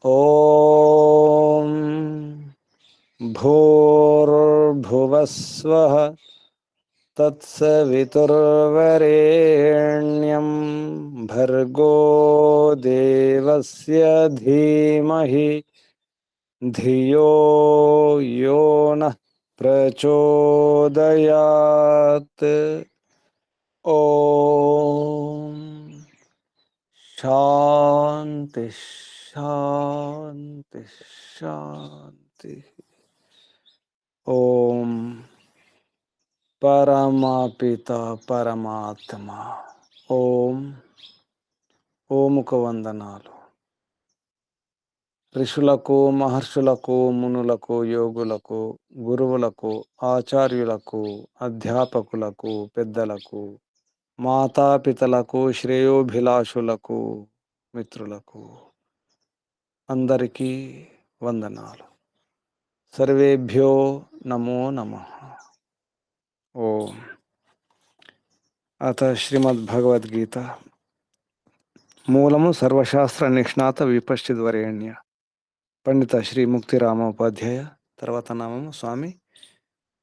ఓం భూర్భువస్వః తత్సవితుర్వరేణ్యం భర్గో దేవస్య ధీమహి ధియో యో నః ప్రచోదయాత్. ఓం శాంతి శాంతి శాంతి. ఓం పరమపిత పరమాత్మ. ఓముకు వందనాలు. ఋషులకు, మహర్షులకు, మునులకు, యోగులకు, గురువులకు, ఆచార్యులకు, అధ్యాపకులకు, పెద్దలకు, మాతాపితలకు, శ్రేయోభిలాషులకు, మిత్రులకు అందరికీ వందనాలు. సర్వేభ్యో నమో నమః. ఓం అత శ్రీమద్భగవద్గీత మూలము సర్వశాస్త్ర నిష్ణాత విపశ్చిద్వరేణ్య పండిత శ్రీ ముక్తిరామోపాధ్యాయ, తర్వాత నామము స్వామి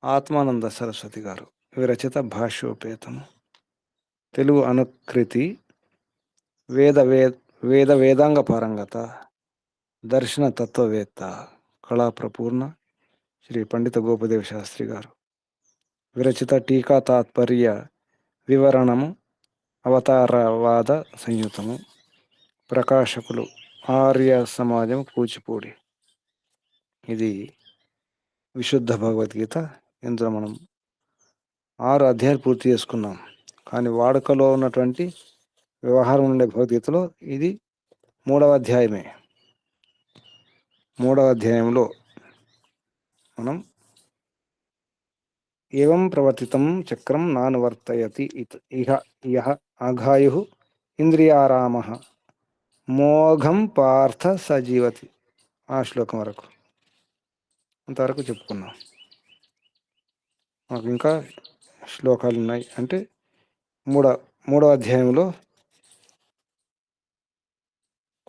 ఆత్మానంద సరస్వతి గారు. విరచిత భాష్యోపేతము. తెలుగు అనుకృతి. వేదాంగ పారంగత, దర్శన తత్వవేత్త, కళాప్రపూర్ణ శ్రీ పండిత గోపదేవ శాస్త్రి గారు. విరచిత టీకా తాత్పర్య వివరణము, అవతారవాద సంయుతము. ప్రకాశకులు ఆర్య సమాజం, కూచిపూడి. ఇది విశుద్ధ భగవద్గీత. ఇందులో మనం 6 అధ్యాయాలు పూర్తి చేసుకున్నాం. కానీ వాడుకలో ఉన్నటువంటి వ్యవహారం ఉండే భగవద్గీతలో ఇది 3వ అధ్యాయమే. 3వ అధ్యాయంలో మనం ఏవం ప్రవర్తితం చక్రం నానువర్తయతి ఇహ యః అఘాయుః ఇంద్రియారామః మోఘం పార్థ సజీవతి. ఆ శ్లోకం వరకు అంతవరకు చెప్పుకున్నాం. మాకు ఇంకా శ్లోకాలు ఉన్నాయి. అంటే మూడవ అధ్యాయంలో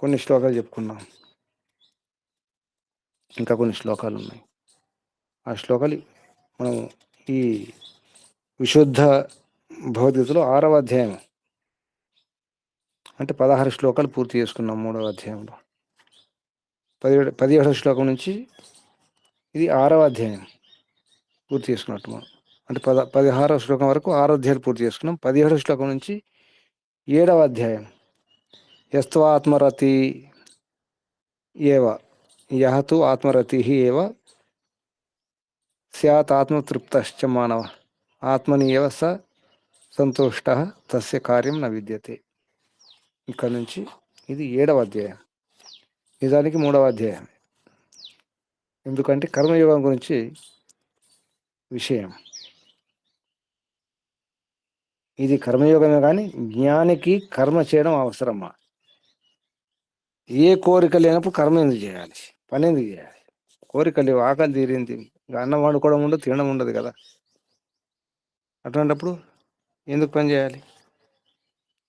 కొన్ని శ్లోకాలు చెప్పుకున్నాం. ఇంకా కొన్ని శ్లోకాలు ఉన్నాయి. ఆ శ్లోకాలు మనం ఈ విశుద్ధ భగవద్గీతలో 6వ అధ్యాయం అంటే 16 శ్లోకాలు పూర్తి చేసుకున్నాం. 3వ అధ్యాయంలో 17వ శ్లోకం నుంచి ఇది 6వ అధ్యాయం పూర్తి చేసుకున్నట్టు మనం. అంటే 16వ శ్లోకం వరకు 6 అధ్యాయాలు పూర్తి చేసుకున్నాం. 17వ శ్లోకం నుంచి 7వ అధ్యాయం యస్త్వ ఆత్మరతి ఏవ యః తు ఆత్మరతిః ఏవ స్యాత్ ఆత్మతృప్తశ్చ మానవ ఆత్మని ఏవ స సంతుష్టః తస్య కార్యం న విద్యతే. ఇక్కడ నుంచి ఇది 7వ అధ్యాయం. నిజానికి 3వ అధ్యాయం. ఎందుకంటే కర్మయోగం గురించి విషయం. ఇది కర్మయోగమే, కానీ జ్ఞానికి కర్మ చేయడం అవసరమా? ఏ కోరిక లేనప్పుడు కర్మ ఎందుకు చేయాలి? పని ఎందుకు చేయాలి? కోరిక లేవు, ఆకలి తీరింది, అన్నం వండుకోవడం ఉండదు, తినడం ఉండదు కదా. అటువంటిప్పుడు ఎందుకు పని చేయాలి?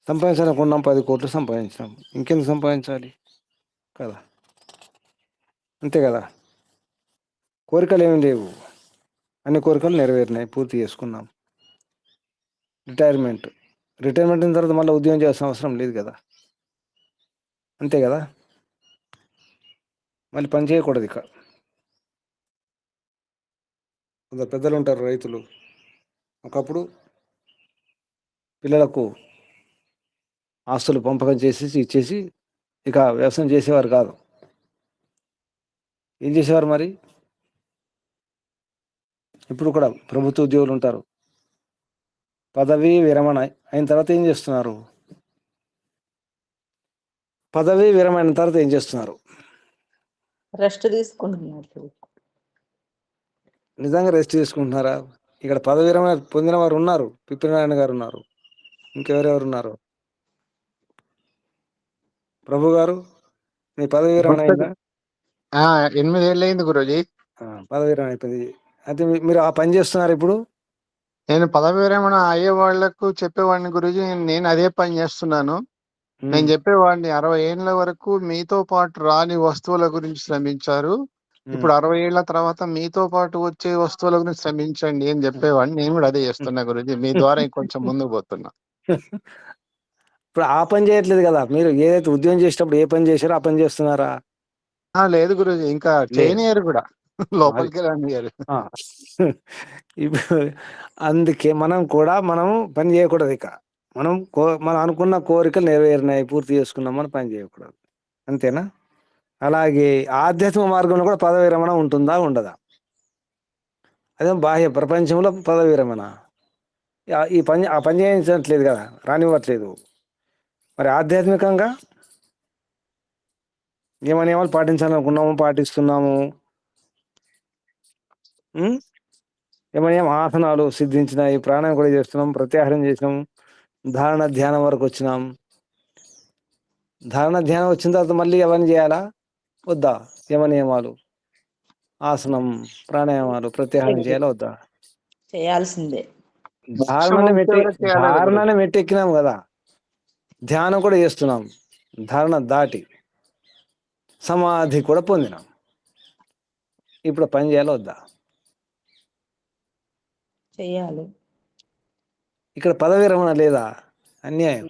సంపాదించాలనుకున్నాం, 10 కోట్లు సంపాదించాం, ఇంకెందుకు సంపాదించాలి కదా. అంతే కదా. కోరికలు ఏమి లేవు, అన్ని కోరికలు నెరవేరినాయి, పూర్తి చేసుకున్నాం. రిటైర్మెంట్ అయిన తర్వాత మళ్ళీ ఉద్యోగం చేయాల్సిన అవసరం లేదు కదా. అంతే కదా. మళ్ళీ పని చేయకూడదు. ఇక కొందరు పెద్దలు ఉంటారు, రైతులు. ఒకప్పుడు పిల్లలకు ఆస్తులు పంపకం చేసేసి ఇచ్చేసి ఇక వ్యవసాయం చేసేవారు కాదు. ఏం చేసేవారు మరి? ఇప్పుడు కూడా ప్రభుత్వ ఉద్యోగులు ఉంటారు, పదవీ విరమణ అయిన తర్వాత ఏం చేస్తున్నారు? పదవీ విరమణ అయిన తర్వాత ఏం చేస్తున్నారు? రెస్ట్ తీసుకుంటున్నారు. నిజంగా రెస్ట్ తీసుకుంటున్నారా? ఇక్కడ పదవీ విరమణ పొందిన వారు ఉన్నారు. పిప్పినారాయణ గారు ఉన్నారు, ఇంకెవరెవరు ఉన్నారు? ప్రభు గారు, మీ పదవీ విరమణ అయిందా? 8 ఏళ్ళు అయింది గురూజీ. పదవీ విరమణ అయిపోయింది. అయితే మీరు ఆ పని చేస్తున్నారు ఇప్పుడు? నేను పదవి విరమణ అయ్యే వాళ్లకు చెప్పేవాడిని గురూజీ, నేను అదే పని చేస్తున్నాను. నేను చెప్పేవాడిని 60 ఏళ్ల వరకు మీతో పాటు రాని వస్తువుల గురించి శ్రమించారు. ఇప్పుడు 60 ఏళ్ల తర్వాత మీతో పాటు వచ్చే వస్తువుల గురించి శ్రమించండి అని చెప్పేవాడిని. నేను కూడా అదే చేస్తున్నా గురూజీ. మీ ద్వారా ఇంకొంచెం ముందుకు పోతున్నా. ఇప్పుడు ఆ పని చేయట్లేదు కదా, మీరు ఏదైతే ఉద్యోగం చేసేటప్పుడు ఏ పని చేశారో ఆ పని చేస్తున్నారా? లేదు గురూజీ, ఇంకా లేదు. చేయనియరు కూడా, అది లోపలికి రానియరు. ఆ. ఇప్పుడు అందుకే మనం కూడా పని చేయకూడదు. ఇక మనం అనుకున్న కోరికలు నెరవేరినాయి, పూర్తి చేసుకున్నాం, మనం పని చేయకూడదు. అంతేనా? అలాగే ఆధ్యాత్మిక మార్గంలో కూడా పదవి విరమణ ఉంటుందా, ఉండదా? అదే బాహ్య ప్రపంచంలో పదవి విరమణ, ఆ పని చేయించట్లేదు కదా, రానివ్వట్లేదు. మరి ఆధ్యాత్మికంగా ఏమని నియమాలు పాటించాలనుకున్నాము, పాటిస్తున్నాము. ఏమని ఆసనాలు సిద్ధించినాయి, ప్రాణాయం కూడా చేస్తున్నాం, ప్రత్యాహారం చేసినాం, ధారణ ధ్యానం వరకు వచ్చినాం. ధారణ ధ్యానం వచ్చిన తర్వాత మళ్ళీ అవన్నీ చేయాలా, వద్దా? యమ నియమాలు, ఆసనం, ప్రాణాయామాలు, ప్రత్యాహారం చేయాలా, వద్దా? చేయాల్సిందే. మోక్షం వచ్చే వరకు చేయాలి కదా గురూజీ. ధారణనే మెట్టెక్కినాం కదా, ధ్యానం కూడా చేస్తున్నాం, ధారణ దాటి సమాధి కూడా పొందినాం. ఇప్పుడు పని చేయాలా, వద్దా? చేయాలి. ఇక్కడ పదవి విరమణ లేదా? అన్యాయం.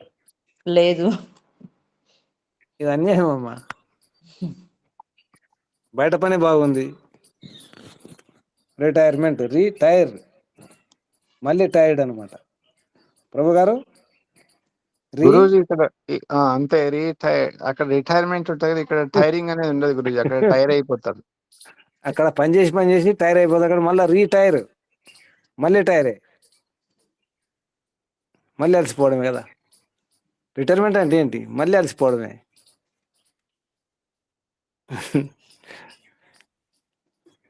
లేదు. ఇది అన్యాయం అమ్మా. బయట పని బాగుంది, రిటైర్మెంట్, రీటైర్, మళ్ళీ టైర్డ్ అనమాట. ప్రభు గారు గురూజీ ఇక్కడ అంతే, అక్కడ రిటైర్మెంట్ ఉంటుంది, ఇక్కడ టైరింగ్ అనేది ఉండదు గురూజీ. అక్కడ టైర్ అయిపోతారు. అక్కడ పని చేసి టైర్ అయిపోతుంది, అక్కడ మళ్ళీ రీటైర్, మళ్ళీ టైరే, మళ్ళీ అలసిపోవడమే కదా. రిటైర్మెంట్ అంటే ఏంటి? మళ్ళీ అలసిపోవడమే.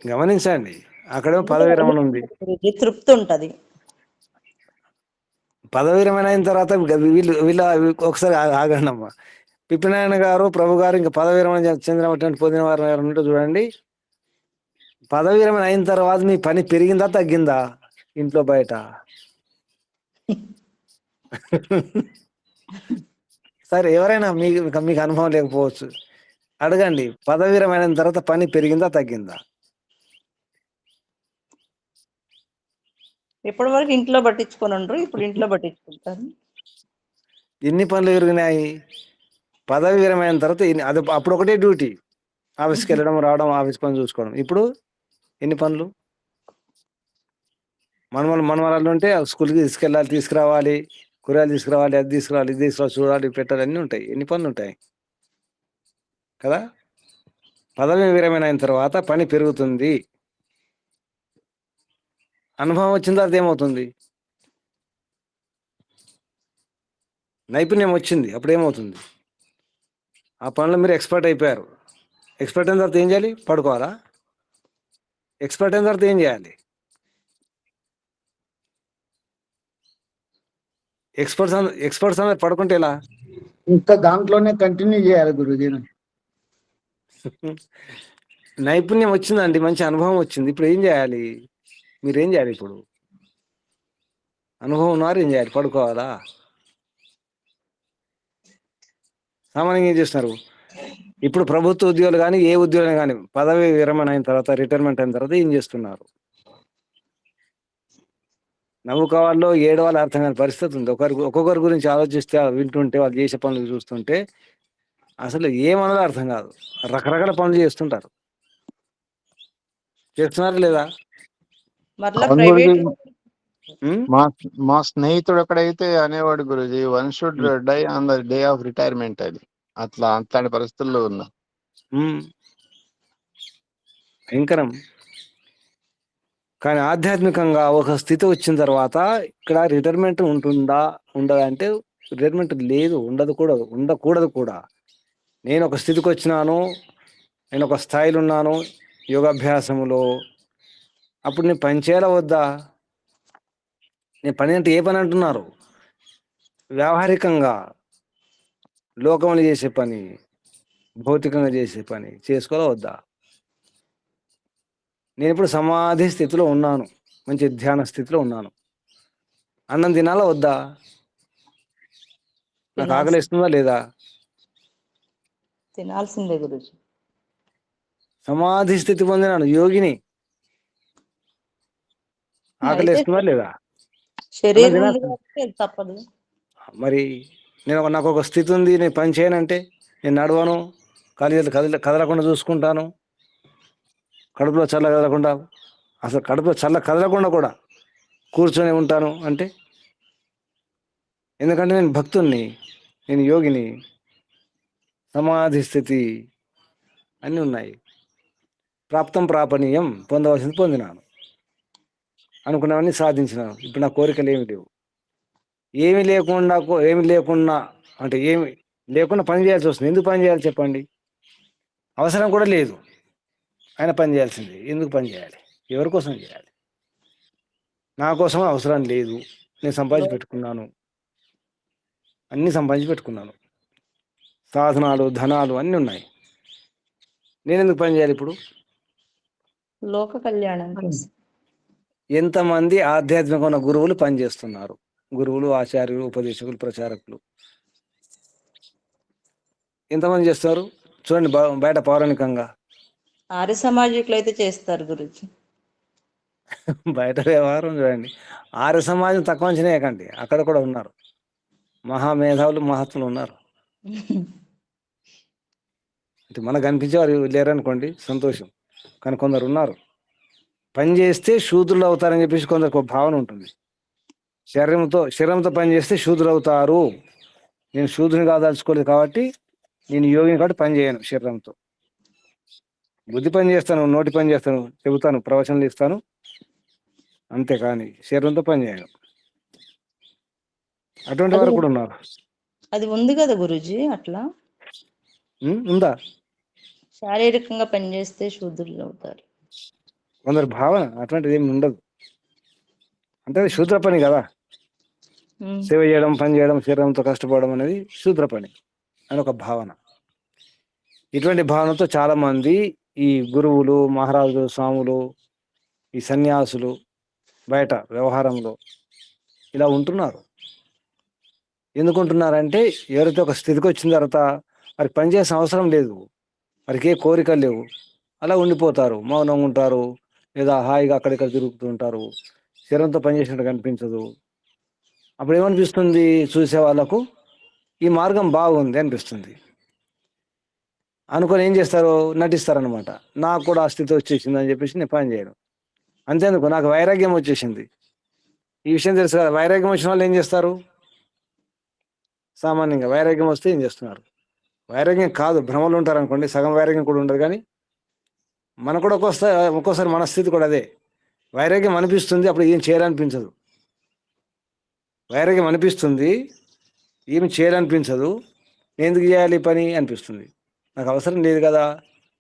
గమనించండి, అక్కడేమో పదవి విరమణ ఉంది. తృప్తి ఉంటది. పదవి విరమణ అయిన తర్వాత వీళ్ళ ఒకసారి ఆగండి అమ్మా. పిప్పినారాయణ గారు, ప్రభు గారు ఇంకా పదవి విరమణ చెందినటువంటి పొందిన వారు ఉన్నట్టు చూడండి. పదవి విరమణ అయిన తర్వాత మీ పని పెరిగిందా, తగ్గిందా? ఇంట్లో బయట సరే, ఎవరైనా మీకు అనుభవం లేకపోవచ్చు, అడగండి. పదవి విరమణ అయిన తర్వాత పని పెరిగిందా, తగ్గిందా? ఎప్పటి వరకు ఇంట్లో పట్టించుకొని ఉండరు, ఇప్పుడు ఇంట్లో పట్టించుకుంటారు. ఎన్ని పనులు పెరిగినాయి? పదవి విరమణ తర్వాత అప్పుడు ఒకటే డ్యూటీ, ఆఫీస్కి వెళ్ళడం, రావడం, ఆఫీస్ పని చూసుకోవడం. ఇప్పుడు ఎన్ని పనులు? మనవరాళ్ళు ఉంటే స్కూల్కి తీసుకురావాలి, కూరగాయలు తీసుకురావాలి, అది తీసుకురావాలి, ఇది తీసుకురావాలి, చూడాలి, పెట్టాలి, అన్నీ ఉంటాయి. ఎన్ని పనులు ఉంటాయి కదా. పదవి విరమణ అయిన తర్వాత పని పెరుగుతుంది, అనుభవం వచ్చిన తర్వాత ఏమవుతుంది? నైపుణ్యం వచ్చింది, అప్పుడు ఏమవుతుంది? ఆ పనులు మీరు ఎక్స్పర్ట్ అయిపోయారు. ఎక్స్పర్ట్ అయిన తర్వాత ఏం చేయాలి? పడుకోవాలా? ఎక్స్పర్ట్ అయిన తర్వాత ఏం చేయాలి? ఎక్స్పర్ట్స్ అందరు పడుకుంటే ఎలా? ఇంకా దాంట్లోనే కంటిన్యూ చేయాలి గురుజీ. నైపుణ్యం వచ్చిందండి, మంచి అనుభవం వచ్చింది, ఇప్పుడు ఏం చేయాలి? మీరేం చేయాలి? ఇప్పుడు అనుభవం ఉన్నారు, ఏం చేయాలి? పడుకోవాలా? సామాన్యంగా ఏం చేస్తున్నారు? ఇప్పుడు ప్రభుత్వ ఉద్యోగులు కానీ, ఏ ఉద్యోగం కానీ, పదవి విరమణ అయిన తర్వాత, రిటైర్మెంట్ అయిన తర్వాత ఏం చేస్తున్నారు? నవ్వుకోవాలో ఏడవాలో అర్థం కాని పరిస్థితి ఉంది. ఒక్కొక్కరి గురించి ఆలోచిస్తే, వింటుంటే, వాళ్ళు చేసే పనులు చూస్తుంటే అసలు ఏమన్నదో అర్థం కాదు. రకరకాల పనులు చేస్తుంటారు. చేస్తున్నారా లేదా? మరలా అవును ప్రైవేట్ గురూజీ. మా స్నేహితుడు ఎక్కడైతే అనేవాడు Guruji, one should die on the day of retirement అని. అట్లాంటి పరిస్థితుల్లో ఉన్నా. భయంకరం. కానీ ఆధ్యాత్మికంగా ఒక స్థితి వచ్చిన తర్వాత ఇక్కడ రిటైర్మెంట్ ఉంటుందా, ఉండదా అంటే రిటైర్మెంట్ లేదు, ఉండకూడదు కూడా. నేను ఒక స్థితికి వచ్చినాను, నేను ఒక స్థాయిలో ఉన్నాను యోగాభ్యాసములో, అప్పుడు నేను పని చేయాలా, వద్దా? నేను పని అంటే ఏ పని అంటున్నారు? వ్యావహారికంగా లోకంలో చేసే పని, భౌతికంగా చేసే పని చేసుకోవాలా, వద్దా? నేను ఇప్పుడు సమాధి స్థితిలో ఉన్నాను, మంచి ధ్యాన స్థితిలో ఉన్నాను, అన్నం తినాలా, వద్దా? నాకు ఆకలి వేస్తుందా లేదా? తినాల్సిందే గురుజీ. సమాధి స్థితి పొందినాను, యోగిని. ఆకలి అయితే వేస్తుందా లేదా? శరీరం ఉంది తినాల్సింది. కాబట్టి అది తప్పదు. మరి నాకు ఒక స్థితి ఉంది, నేను పని చేయనంటే నేను నడవను, కాలు చేతులు కదలకుండా చూసుకుంటాను, కడుపులో చల్ల కదలకుండా, అసలు కడుపులో చల్ల కదలకుండా కూడా కూర్చొని ఉంటాను అంటే, ఎందుకంటే నేను భక్తుణ్ణి, నేను యోగిని. సమాధి స్థితి అన్నీ ఉన్నాయి. ప్రాప్తం ప్రాపణీయం, పొందవలసింది పొందినాను, అనుకున్నవన్నీ సాధించినాను. ఇప్పుడు నా కోరికలు ఏమి లేవు. ఏమి లేకుండా అంటే ఏమి లేకుండా పని చేయాల్సి వస్తుంది. ఎందుకు పని చేయాలి చెప్పండి? అవసరం కూడా లేదు, ఆయన పని చేయాల్సింది. ఎందుకు పని చేయాలి? ఎవరి కోసం చేయాలి? నా కోసం అవసరం లేదు. నేను సంపాదించి పెట్టుకున్నాను, అన్నీ సంపాదించి పెట్టుకున్నాను, సాధనాలు, ధనాలు అన్నీ ఉన్నాయి. నేను ఎందుకు పని చేయాలి ఇప్పుడు? లోక కళ్యాణం కోసం. ఎంతమంది ఆధ్యాత్మిక ఉన్న గురువులు పనిచేస్తున్నారు, గురువులు, ఆచార్యులు, ఉపదేశకులు, ప్రచారకులు ఎంతమంది చేస్తారు చూడండి. బయట పౌరాణికంగా ఆర్య సమాజికులు అయితే చేస్తారు గురుజీ. బయట వ్యవహారం చూడండి. ఆర్య సమాజం తక్కువ అంచనా వేయకండి, అక్కడ కూడా ఉన్నారు మహామేధావులు, మహాత్ములు ఉన్నారు. అంటే మనకు కనిపించేవారు లేరనుకోండి, సంతోషం. కానీ కొందరు ఉన్నారు, పని చేస్తే శూద్రులు అవుతారని చెప్పేసి కొందరికి ఒక భావన ఉంటుంది. శరీరంతో పని చేస్తే శూద్రులు అవుతారు. నేను శూద్రుని కాదలుచుకోలేదు కాబట్టి, నేను యోగిని కాబట్టి పని చేయను శరీరంతో. బుద్ధి పని చేస్తాను, నోటి పని చేస్తాను, చెబుతాను, ప్రవచనాలు ఇస్తాను, అంతేకాని శరీరంతో పని చేయను. అటువంటి వారు కూడా ఉన్నారు. అది ఉంది కదా గురుజీ, అట్లా ఉందా? శారీరకంగా పనిచేస్తే శూద్రులు అవుతారు. కొందరు భావన, అటువంటిది ఏమి ఉండదు. అంటే అది శూద్ర పని కదా, సేవ చేయడం, పని చేయడం, శరీరంతో కష్టపడడం అనేది శూద్ర పని అని ఒక భావన. ఇటువంటి భావనతో చాలా మంది ఈ గురువులు, మహారాజులు, స్వాములు, ఈ సన్యాసులు బయట వ్యవహారంలో ఇలా ఉంటున్నారు. ఎందుకుంటున్నారంటే, ఎవరైతే ఒక స్థితికి వచ్చిన తర్వాత వారికి పనిచేసిన అవసరం లేదు, వారికి ఏ కోరికలు లేవు, అలా ఉండిపోతారు, మౌనంగా ఉంటారు, లేదా హాయిగా అక్కడిక్కడ తిరుగుతూ ఉంటారు, శరీరంతో పనిచేసినట్టు కనిపించదు. అప్పుడు ఏమనిపిస్తుంది? చూసే వాళ్ళకు ఈ మార్గం బాగుంది అనిపిస్తుంది. అనుకొని ఏం చేస్తారు? నటిస్తారనమాట. నాకు కూడా ఆ స్థితి వచ్చేసింది అని చెప్పేసి నేను పని చేయను. అంతేందుకు, నాకు వైరాగ్యం వచ్చేసింది, ఈ విషయం తెలుసు కదా. వైరాగ్యం వచ్చిన వాళ్ళు ఏం చేస్తారు? సామాన్యంగా వైరాగ్యం వస్తే ఏం చేస్తున్నారు? వైరాగ్యం కాదు, భ్రమలు ఉంటారు అనుకోండి, సగం వైరాగ్యం కూడా ఉండదు. కానీ మనకు కూడా ఒక్కోసారి మన స్థితి కూడా అదే. వైరాగ్యం అనిపిస్తుంది, అప్పుడు ఏం చేయాలనిపించదు. వైరాగ్యం అనిపిస్తుంది, ఏమి చేయాలనిపించదు. నేను ఎందుకు చేయాలి ఈ పని అనిపిస్తుంది. నాకు అవసరం లేదు కదా,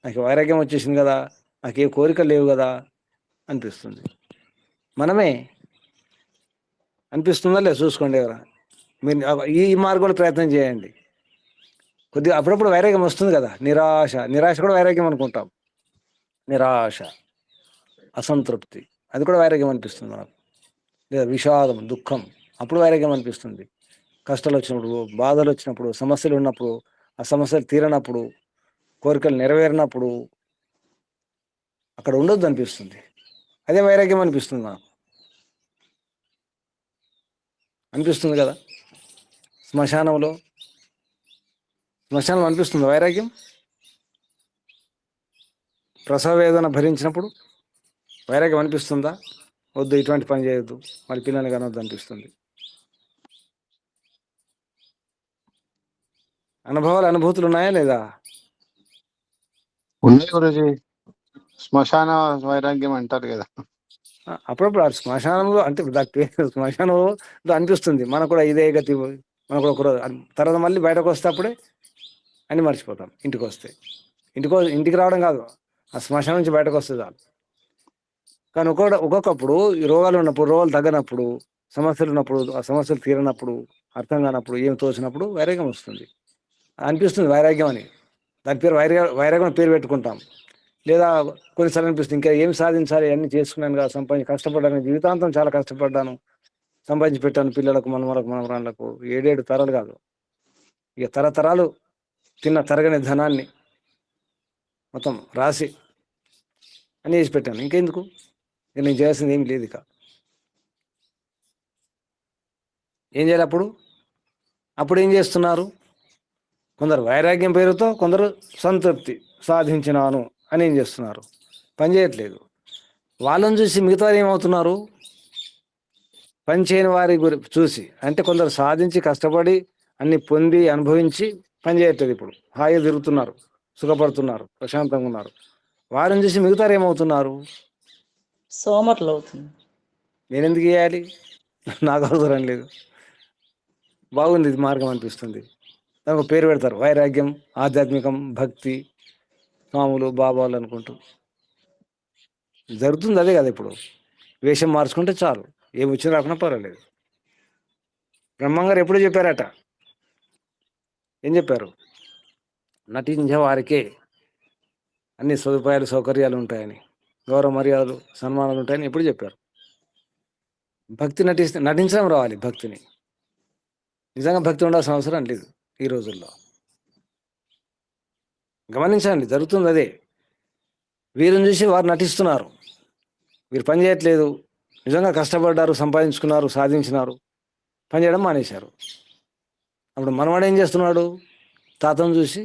నాకు వైరాగ్యం వచ్చేసింది కదా, నాకు ఏ కోరికలు లేవు కదా అనిపిస్తుంది. మనమే అనిపిస్తుందా లేదా చూసుకోండి. ఎవరా మీరు ఈ మార్గంలో ప్రయత్నం చేయండి. కొద్దిగా అప్పుడప్పుడు వైరాగ్యం వస్తుంది కదా, నిరాశ కూడా వైరాగ్యం అనుకుంటాం. నిరాశ, అసంతృప్తి, అది కూడా వైరాగ్యం అనిపిస్తుంది మనకు. లేదా విషాదం, దుఃఖం, అప్పుడు వైరాగ్యం అనిపిస్తుంది. కష్టాలు వచ్చినప్పుడు, బాధలు వచ్చినప్పుడు, సమస్యలు ఉన్నప్పుడు, ఆ సమస్యలు తీరనప్పుడు, కోరికలు నెరవేరినప్పుడు అక్కడ ఉండొద్దు అనిపిస్తుంది. అదే వైరాగ్యం అనిపిస్తుంది నాకు. అనిపిస్తుంది కదా, శ్మశానం అనిపిస్తుంది వైరాగ్యం. ప్రసవ వేదన భరించినప్పుడు వైరాగ్యం అనిపిస్తుందా? వద్దు, ఇటువంటి పని చేయొద్దు, మరి పిల్లల్ని కనొద్దు అనిపిస్తుంది. అనుభూతులు ఉన్నాయా లేదా? ఉన్నాయి గురుజీ. శ్మశాన వైరాగ్యం అంటారు కదా. అప్పుడప్పుడు ఆ శ్మశానంలో, అంటే దాని పేరు శ్మశానంలో అనిపిస్తుంది మనకు కూడా ఇదే గతి. మనకు కూడా ఒకరోజు తర్వాత మళ్ళీ బయటకు వస్తే అప్పుడే అన్ని మర్చిపోతాం. ఇంటికి రావడం కాదు, ఆ శ్మశానం నుంచి బయటకు వస్తే చాలు. కానీ ఒక్కొక్కప్పుడు ఈ రోగాలు ఉన్నప్పుడు, రోగాలు తగ్గనప్పుడు, సమస్యలు ఉన్నప్పుడు, ఆ సమస్యలు తీరనప్పుడు, అర్థం కానప్పుడు, ఏం తోచినప్పుడు వైరాగ్యం వస్తుంది, అనిపిస్తుంది వైరాగ్యం అని. దాని పేరు వైరాగ్యం పేరు పెట్టుకుంటాం. లేదా కొన్నిసార్లు అనిపిస్తుంది, ఇంకా ఏం సాధించాలి, అన్ని చేసుకున్నాను కదా, కష్టపడ్డాను, జీవితాంతం చాలా కష్టపడ్డాను, సంపాదించి పెట్టాను పిల్లలకు, మనవలకు, మనవరాళ్ళకు, 7 తరాలు కాదు, ఇక తరతరాలు తిన్న తరగని ధనాన్ని మొత్తం రాసి అని చేసి పెట్టాను. ఇంకెందుకు? ఇక నేను చేయాల్సింది ఏం లేదు. ఇక ఏం చేయాలి అప్పుడు? అప్పుడు ఏం చేస్తున్నారు? కొందరు వైరాగ్యం పేరుతో, కొందరు సంతృప్తి సాధించినాను అని ఏం చేస్తున్నారు? పని చేయట్లేదు. వాళ్ళని చూసి మిగతా ఏమవుతున్నారు? పని చేయని వారి చూసి, అంటే కొందరు సాధించి కష్టపడి అన్ని పొంది అనుభవించి పని చేయట్లేదు. ఇప్పుడు హాయిగా తిరుగుతున్నారు, సుఖపడుతున్నారు, ప్రశాంతంగా ఉన్నారు. వారిని చూసి మిగతా ఏమవుతున్నారు? సోమర్లు అవుతుంది. నేను ఎందుకు చేయాలి? నాకు అవసరం లేదు, బాగుంది ఇది మార్గం అనిపిస్తుంది. దానికి పేరు పెడతారు, వైరాగ్యం, ఆధ్యాత్మికం, భక్తి, స్వాములు, బాబాలు అనుకుంటూ. జరుగుతుంది అదే కదా. ఇప్పుడు వేషం మార్చుకుంటే చాలు, ఏమి వచ్చినా రాకుండా పర్వాలేదు. బ్రహ్మంగారు ఎప్పుడు చెప్పారట? ఏం చెప్పారు? నటించే వారికే అన్ని సదుపాయాలు సౌకర్యాలు ఉంటాయని, గౌరవ మర్యాదలు సన్మానాలు ఉంటాయని ఎప్పుడు చెప్పారు? భక్తి నటించడం రావాలి. భక్తిని నిజంగా భక్తి ఉండాల్సిన అవసరం లేదు ఈ రోజుల్లో. గమనించండి, జరుగుతుంది అదే. వీరిని చూసి వారు నటిస్తున్నారు. వీరు పని చేయట్లేదు, నిజంగా కష్టపడ్డారు, సంపాదించుకున్నారు, సాధించినారు, పని చేయడం మానేశారు. అప్పుడు మనవాడు ఏం చేస్తున్నాడు? తాతను చూసి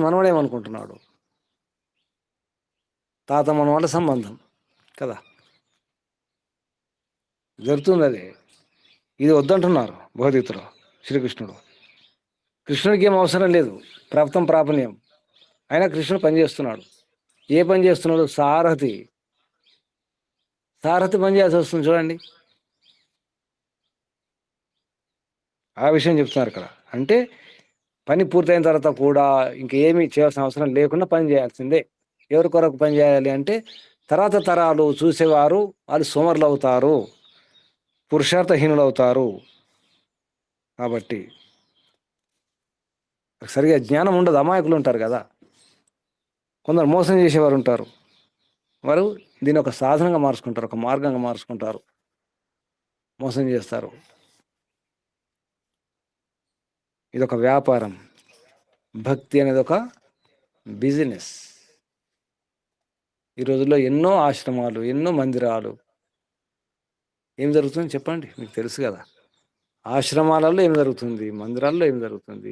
మనవాడు ఏమనుకుంటున్నాడు? తాత మనవాళ్ళ సంబంధం కదా, జరుగుతుంది అదే. ఇది వద్దంటున్నారు భగవద్గీతలో శ్రీకృష్ణుడు. కృష్ణుడికి ఏం అవసరం లేదు, ప్రాప్తం ప్రాపణ్యం. అయినా కృష్ణుడు పని చేస్తున్నాడు. ఏ పని చేస్తున్నాడు? సారథి పని చేయాల్సి వస్తుంది చూడండి. ఆ విషయం చెప్తున్నారు ఇక్కడ. అంటే పని పూర్తయిన తర్వాత కూడా ఇంకేమీ చేయాల్సిన అవసరం లేకుండా పని చేయాల్సిందే. ఎవరి కొరకు పని చేయాలి అంటే, తర్వాత తరాలు చూసేవారు వాళ్ళు సోమరులు అవుతారు, పురుషార్థహీనులు అవుతారు. కాబట్టి సరిగా జ్ఞానం ఉండదు, అమాయకులు ఉంటారు కదా. కొందరు మోసం చేసేవారు ఉంటారు. వారు దీన్ని ఒక సాధనంగా మార్చుకుంటారు, ఒక మార్గంగా మార్చుకుంటారు, మోసం చేస్తారు. ఇదొక వ్యాపారం. భక్తి అనేది ఒక బిజినెస్. ఈ రోజుల్లో ఎన్నో ఆశ్రమాలు, ఎన్నో మందిరాలు. ఏం జరుగుతుంది చెప్పండి? మీకు తెలుసు కదా. ఆశ్రమాలలో ఏం జరుగుతుంది, మందిరాల్లో ఏం జరుగుతుంది,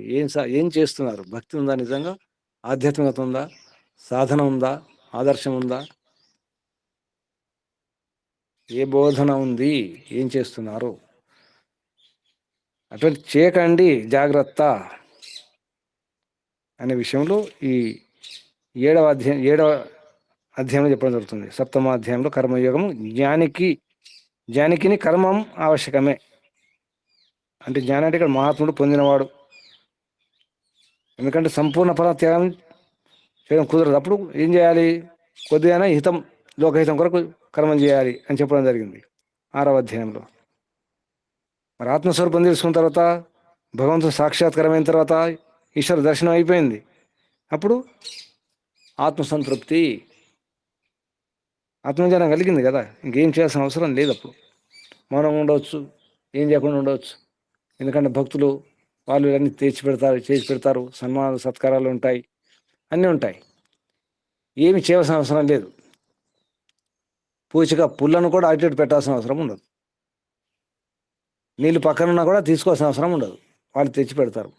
ఏం చేస్తున్నారు? భక్తి ఉందా నిజంగా? ఆధ్యాత్మికత ఉందా? సాధన ఉందా? ఆదర్శం ఉందా? ఏ బోధన ఉంది? ఏం చేస్తున్నారు? అటువంటి చేయకండి, జాగ్రత్త అనే విషయంలో ఈ 7వ అధ్యాయంలో చెప్పడం జరుగుతుంది. 7వ అధ్యాయంలో కర్మయోగం. జ్ఞానికిని కర్మం ఆవశ్యకమే. అంటే జ్ఞాని అంటే ఇక్కడ మహాత్ముడు, పొందినవాడు. ఎందుకంటే సంపూర్ణ ఫలత్యాగం చేయడం కుదరదు. అప్పుడు ఏం చేయాలి? కొద్దిగా హితం, లోకహితం కొరకు కర్మం చేయాలి అని చెప్పడం జరిగింది 6వ అధ్యాయంలో. మరి ఆత్మస్వరూపం తెలుసుకున్న తర్వాత, భగవంతుడు సాక్షాత్కారమైన తర్వాత, ఈశ్వర దర్శనం అయిపోయింది. అప్పుడు ఆత్మసంతృప్తి, ఆత్మజ్ఞానం కలిగింది కదా. ఇంకేం చేయాల్సిన అవసరం లేదు. అప్పుడు మౌనంగా ఉండవచ్చు, ఏం చేయకుండా ఉండవచ్చు. ఎందుకంటే భక్తులు వాళ్ళు అన్నీ చేసి పెడతారు, సన్మానాలు సత్కారాలు ఉంటాయి, అన్నీ ఉంటాయి. ఏమి చేయవలసిన అవసరం లేదు. పూచిక పుల్లను కూడా అటు పెట్టాల్సిన అవసరం ఉండదు. నీళ్ళు పక్కనున్నా కూడా తీసుకోవాల్సిన అవసరం ఉండదు. వాళ్ళు తెచ్చి పెడతారు,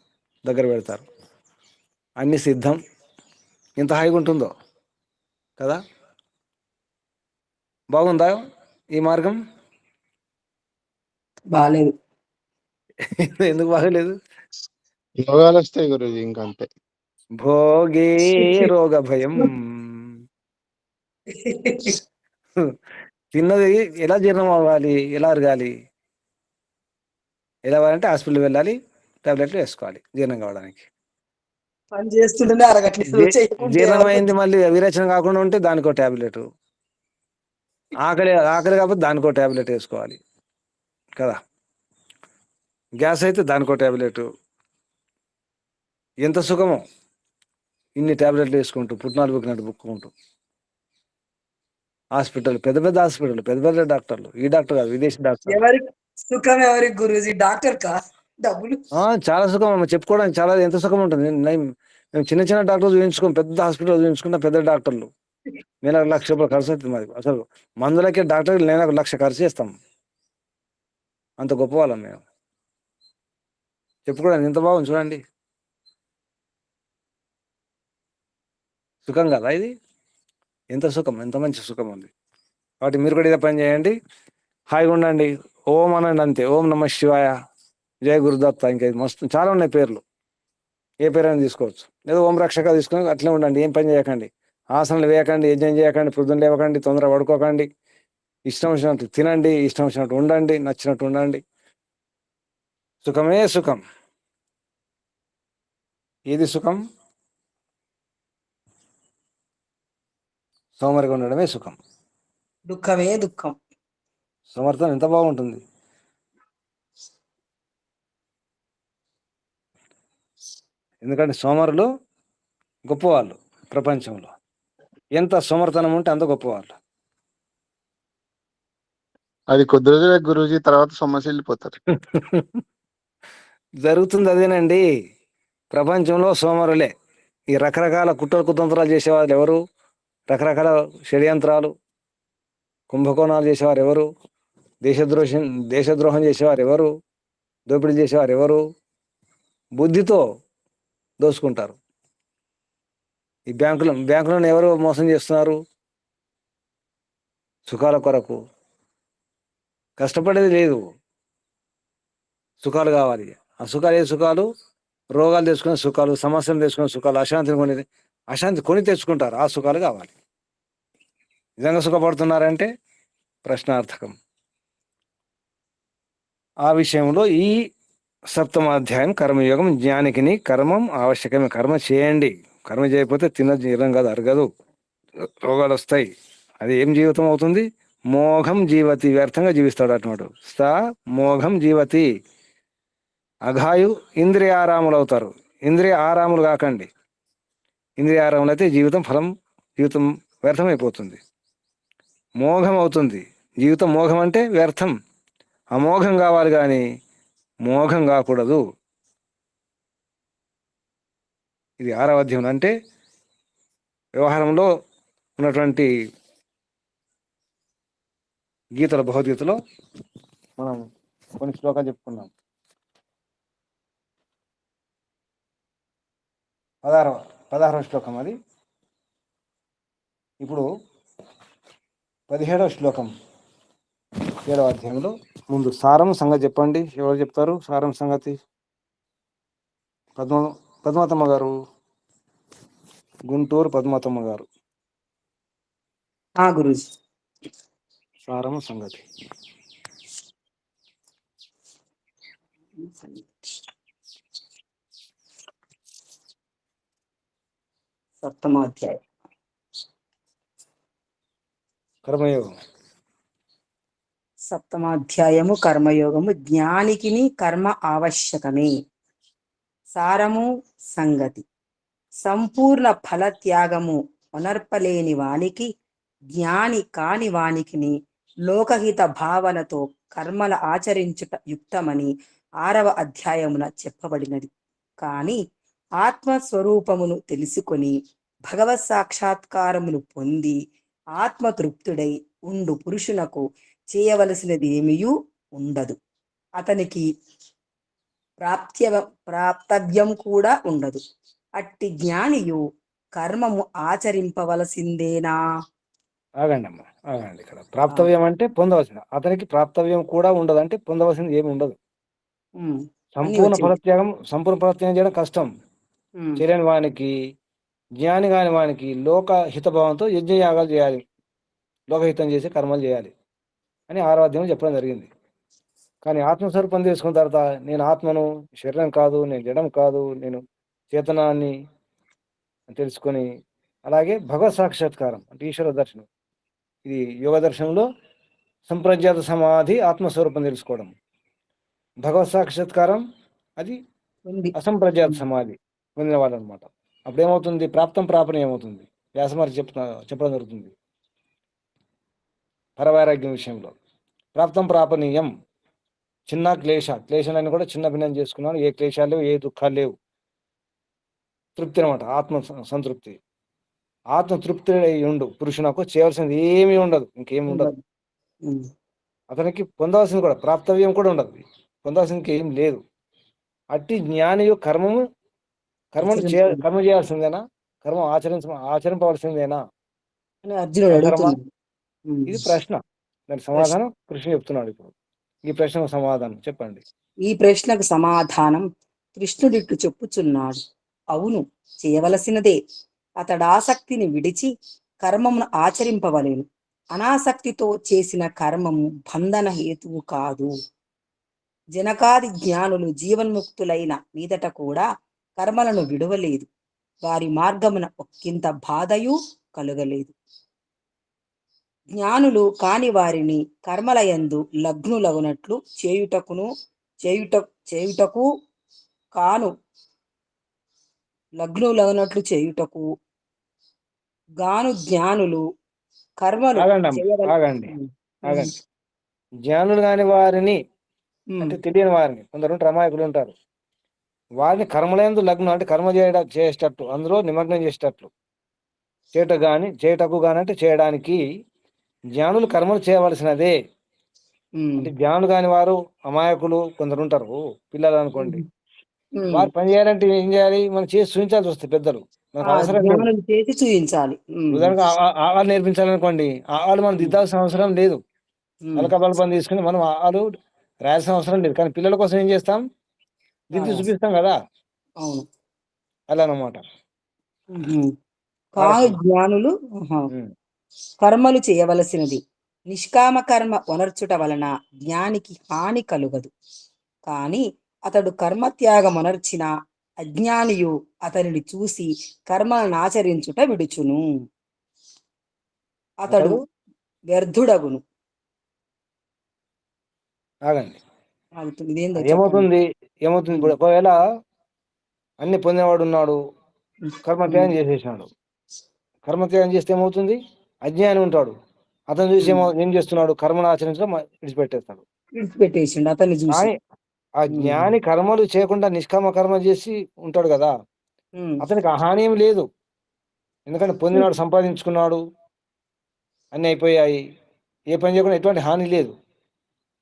దగ్గర పెడతారు, అన్నీ సిద్ధం. ఎంత హాయిగా ఉంటుందో కదా. బాగుందా ఈ మార్గం? బాగాలేదు. ఎందుకు బాగలేదు? రోగాలు వస్తాయి గురుజీ, ఇంకంతే. భోగే రోగ భయం. తిన్నది ఎలా జీర్ణం అవ్వాలి, ఎలా అరగాలి? ఎలా అవ్వాలంటే హాస్పిటల్ వెళ్ళాలి, టాబ్లెట్లు వేసుకోవాలి జీర్ణం కావడానికి. పని చేస్తుంటేనే అరగట్లేదు, చేయకుంటే జీర్ణమైంది మళ్ళీ విరేచన కాకుండా ఉంటే దానికో టాబ్లెట్, ఆకలి కాకపోతే దానికో టాబ్లెట్ వేసుకోవాలి కదా. గ్యాస్ అయితే దానికో టాబ్లెట్. ఎంత సుఖమో ఇన్ని టాబ్లెట్లు వేసుకుంటూ, పుట్నాలు బుక్కినట్టు బుక్కుంటూ. హాస్పిటల్, పెద్ద పెద్ద డాక్టర్లు. ఈ డాక్టర్ కాదు, విదేశీ డాక్టర్. ఎవరి సుఖం ఎవరికి గురూజీ? డాక్టర్ కా? డబ్బులు చాలా సుఖం అమ్మ, చెప్పుకోవడానికి చాలా ఎంత సుఖం ఉంటుంది. మేము చిన్న చిన్న డాక్టర్లు చూపించుకోం, పెద్ద హాస్పిటల్ చూపించుకుంటాం, పెద్ద డాక్టర్లు. నేను ₹1,00,000 ఖర్చు అవుతుంది మాది. అసలు మందులకే డాక్టర్కి నేను ₹1,00,000 ఖర్చు చేస్తాం. అంత గొప్ప వాళ్ళం మేము. చెప్పుకోవడానికి ఎంత బాగుంది చూడండి. సుఖం కదా ఇది? ఎంత సుఖం, ఎంత మంచి సుఖం ఉంది. కాబట్టి మీరు కూడా ఇదే పని చేయండి, హాయిగా ఉండండి. ఓం అనండి అంతే. ఓం నమ శివాయ, జయ గురుదత్త. ఇంకా ఇది మస్తు చాలా ఉన్నాయి పేర్లు, ఏ పేరైనా తీసుకోవచ్చు. లేదా ఓం రక్షక తీసుకొని అట్లే ఉండండి, ఏం పని చేయకండి, ఆసనాలు వేయకండి, యజ్ఞం చేయకండి, పొద్దున్న లేవకండి, తొందర పడుకోకండి, ఇష్టం వచ్చినట్టు తినండి, ఇష్టం వచ్చినట్టు ఉండండి, నచ్చినట్టు ఉండండి. సుఖమే సుఖం. ఏది సుఖం? సోమరిగా ఉండడమే సుఖం. దుఃఖమే దుఃఖం. సమర్థం ఎంత బాగుంటుంది. ఎందుకంటే సోమరులు గొప్పవాళ్ళు ప్రపంచంలో. ఎంత సోమర్తనం ఉంటే అంత గొప్పవాళ్ళు. అది కొద్ది రోజులే గురూజీ, తర్వాత సమస్య వెళ్ళిపోతారు. జరుగుతుంది అదేనండి. ప్రపంచంలో సోమరులే. ఈ రకరకాల కుట్ర కుతంత్రాలు చేసేవాళ్ళు ఎవరు? రకరకాల షడ్యంత్రాలు, కుంభకోణాలు చేసేవారు ఎవరు? దేశద్రోహం చేసేవారు ఎవరు? దోపిడీ చేసేవారు ఎవరు? బుద్ధితో దోసుకుంటారు. ఈ బ్యాంకులను ఎవరు మోసం చేస్తున్నారు? సుఖాల కొరకు. కష్టపడేది లేదు, సుఖాలు కావాలి. ఆ సుఖాలు ఏ సుఖాలు? రోగాలు తెచ్చుకునే సుఖాలు, సమస్యలు తెచ్చుకునే సుఖాలు, అశాంతి కొని తెచ్చుకుంటారు. ఆ సుఖాలు కావాలి. నిజంగా సుఖపడుతున్నారంటే ప్రశ్నార్థకం. ఆ విషయంలో ఈ 7వ అధ్యాయం కర్మయోగం. జ్ఞానికిని కర్మం ఆవశ్యకమే. కర్మ చేయండి. కర్మ చేయకపోతే తిన్న జీవం కాదు, అరగదు, రోగాలు వస్తాయి. అది ఏం జీవితం అవుతుంది? మోఘం జీవతి, వ్యర్థంగా జీవిస్తాడు అన్నమాట. మోఘం జీవతి. అఘాయు ఇంద్రియ ఆరాములు అవుతారు. ఇంద్రియ ఆరాములు కాకండి. ఇంద్రియ ఆరాములు అయితే జీవితం వ్యర్థమైపోతుంది, మోఘం అవుతుంది జీవితం. మోఘం అంటే వ్యర్థం, అమోఘం కావాలి కానీ మోఘం కాకూడదు. ఇది 6వ అధ్యాయం. అంటే వ్యవహారంలో ఉన్నటువంటి భగవద్గీతలో మనం కొన్ని శ్లోకాలు చెప్పుకున్నాం. 16వ శ్లోకం అది. ఇప్పుడు 17వ శ్లోకం 7వ అధ్యాయంలో. ముందు సారం సంగతి చెప్పండి. ఎవరు చెప్తారు సారం సంగతి? పద్మావతమ్మ గారు, గుంటూరు పద్మావతమ్మ గారు. గురూజీ. సారం సంగతి. సప్తమాధ్యాయం కర్మయోగం. 7వ కర్మయోగము. జ్ఞానికిని కర్మ ఆవశ్యకమే. సారము సంగతి. సంపూర్ణ ఫలత్యాగము అనర్పలేని వానికి, జ్ఞాని కాని వానికిని లోకహిత భావనతో కర్మల ఆచరించుట యుక్తమని 6వ అధ్యాయమున చెప్పబడినది. కాని ఆత్మస్వరూపమును తెలుసుకొని భగవత్ సాక్షాత్కారమును పొంది ఆత్మతృప్తుడై ఉండు పురుషునకు చేయవలసినది ఏమీయూ ఉండదు. అతనికి ప్రాప్తవ్యం కూడా ఉండదు. అట్టి జ్ఞానియు కర్మము ఆచరింపవలసిందేనా? ఆగండి అమ్మా, ఆగండి. ఇక్కడ ప్రాప్తవ్యం అంటే పొందవలసిన. అతనికి ప్రాప్తవ్యం కూడా ఉండదు అంటే పొందవలసింది ఏమి ఉండదు. సంపూర్ణ ఫలత్యాగం చేయడం కష్టం. చేయని వానికి, జ్ఞాని కాని వానికి లోక హితభావంతో యజ్ఞయాగాలు చేయాలి, లోకహితం చేసి కర్మలు చేయాలి అని 6వ అధ్యాయం చెప్పడం జరిగింది. కానీ ఆత్మస్వరూపం తెలుసుకున్న తర్వాత నేను ఆత్మను, శరీరం కాదు, నేను జడం కాదు, నేను చేతనాన్ని తెలుసుకొని, అలాగే భగవత్ సాక్షాత్కారం అంటే ఈశ్వర దర్శనం. ఇది యోగ దర్శనంలో సంప్రజ్ఞాత సమాధి, ఆత్మస్వరూపం తెలుసుకోవడం. భగవత్ సాక్షాత్కారం అది అసంప్రజ్ఞాత సమాధి పొందిన వాళ్ళు అనమాట. అప్పుడు ఏమవుతుంది? ప్రాపణం ఏమవుతుంది? వ్యాసమహర్షి చెప్పడం జరుగుతుంది పరవైరాగ్యం విషయంలో. ప్రాప్నీయం చిన్న క్లేశాలన్నీ కూడా చిన్న భిన్నం చేసుకున్నాను. ఏ క్లేశాలు లేవు, ఏ దుఃఖాలు లేవు. తృప్తి అనమాట, సంతృప్తి. ఆత్మ తృప్తి అయి ఉండు పురుషునకు చేయవలసింది ఏమీ ఉండదు, ఇంకేమి ఉండదు. ఉమ్. అతనికి పొందవలసింది కూడా, ప్రాప్తవ్యం కూడా ఉండదు, పొందవలసింది ఏం లేదు. అట్టి జ్ఞానియు కర్మను ఆచరించాలి కర్మ చేయాల్సిందేనా, కర్మ ఆచరింపవలసిందేనా అని అర్జునుడు అధర్మ? అడుగుతున్నాడు. ఉమ్. ఇది ప్రశ్న. దాని సమాధానం కృష్ణ చెప్తున్నాడు ఇప్పుడు. ఈ ప్రశ్నకు సమాధానం చెప్పండి. ఈ ప్రశ్నకు సమాధానం కృష్ణుడిట్టు చెప్పుచున్నాడు. అవును, చేయవలసినదే. అతడాసక్తిని విడిచి కర్మమును ఆచరింపవలెను. అనాసక్తితో చేసిన కర్మము బంధన హేతువు కాదు. జనకాది జ్ఞానులు జీవన్ముక్తులైన మీదట కూడా కర్మలను విడవలేదు. వారి మార్గమున ఒక్కింత బాధయు కలుగలేదు. జ్ఞానులు కాని వారిని కర్మలయందు లగ్నులగునట్లు చేయుటకు కాను లగ్నులగునట్లు చేయుటకు గాను జ్ఞానులు కర్మలు ఆగండి. జ్ఞానులు కాని వారిని అంటే తెలియని వారిని, కొందరు అమాయకులు ఉంటారు, వారిని కర్మలందు లగ్నం అంటే కర్మ చేసేటట్టు, అందులో నిమగ్నం చేసేటట్లు చేయటకు గాని అంటే చేయడానికి జ్ఞానులు కర్మలు చేయవలసినదే. అంటే జ్ఞానులు కాని వారు అమాయకులు కొందరు ఉంటారు, పిల్లలు అనుకోండి, వారు పని చేయాలంటే ఏం చేయాలి, మనం చేసి చూపించాల్సి వస్తుంది. పెద్దలు మనకు అవసరం లేదు, చేసి చూపించాలి. ఉదాహరణకు ఆవాలు నేర్పించాలనుకోండి, ఆవాలు మనం దిద్దాల్సిన అవసరం లేదు. అలక బలపం తీసుకుని మనం ఆవాలు రాయాల్సిన అవసరం లేదు. కానీ పిల్లల కోసం ఏం చేస్తాం, దిద్ది చూపిస్తాం కదా, అలా అన్నమాట. జ్ఞానులు కర్మలు చేయవలసినది. నిష్కామ కర్మ వనర్చుట వలన జ్ఞానికి హాని కలుగదు. కాని అతడు కర్మత్యాగం వనర్చిన అజ్ఞానియు అతనిని చూసి కర్మలను ఆచరించుట విడుచును. అతడు వ్యర్థుడగును. ఆగండి, ఏమవుతుంది ఇప్పుడు ఒకవేళ అన్ని పొందేవాడు ఉన్నాడు, కర్మత్యాగం చేసేసాడు. కర్మత్యాగం చేస్తే ఏమవుతుంది, అజ్ఞాని ఉంటాడు, అతను చూసి ఏం చేస్తున్నాడు, కర్మను ఆచరించడం విడిచిపెట్టేసిండు అతన్ని చూసి. కానీ ఆ జ్ఞాని కర్మలు చేయకుండా నిష్కామ కర్మ చేసి ఉంటాడు కదా, అతనికి హాని ఏం లేదు. ఎందుకంటే పొందినాడు, సంపాదించుకున్నాడు, అన్ని అయిపోయాయి, ఏ పని చేయకుండా ఎటువంటి హాని లేదు.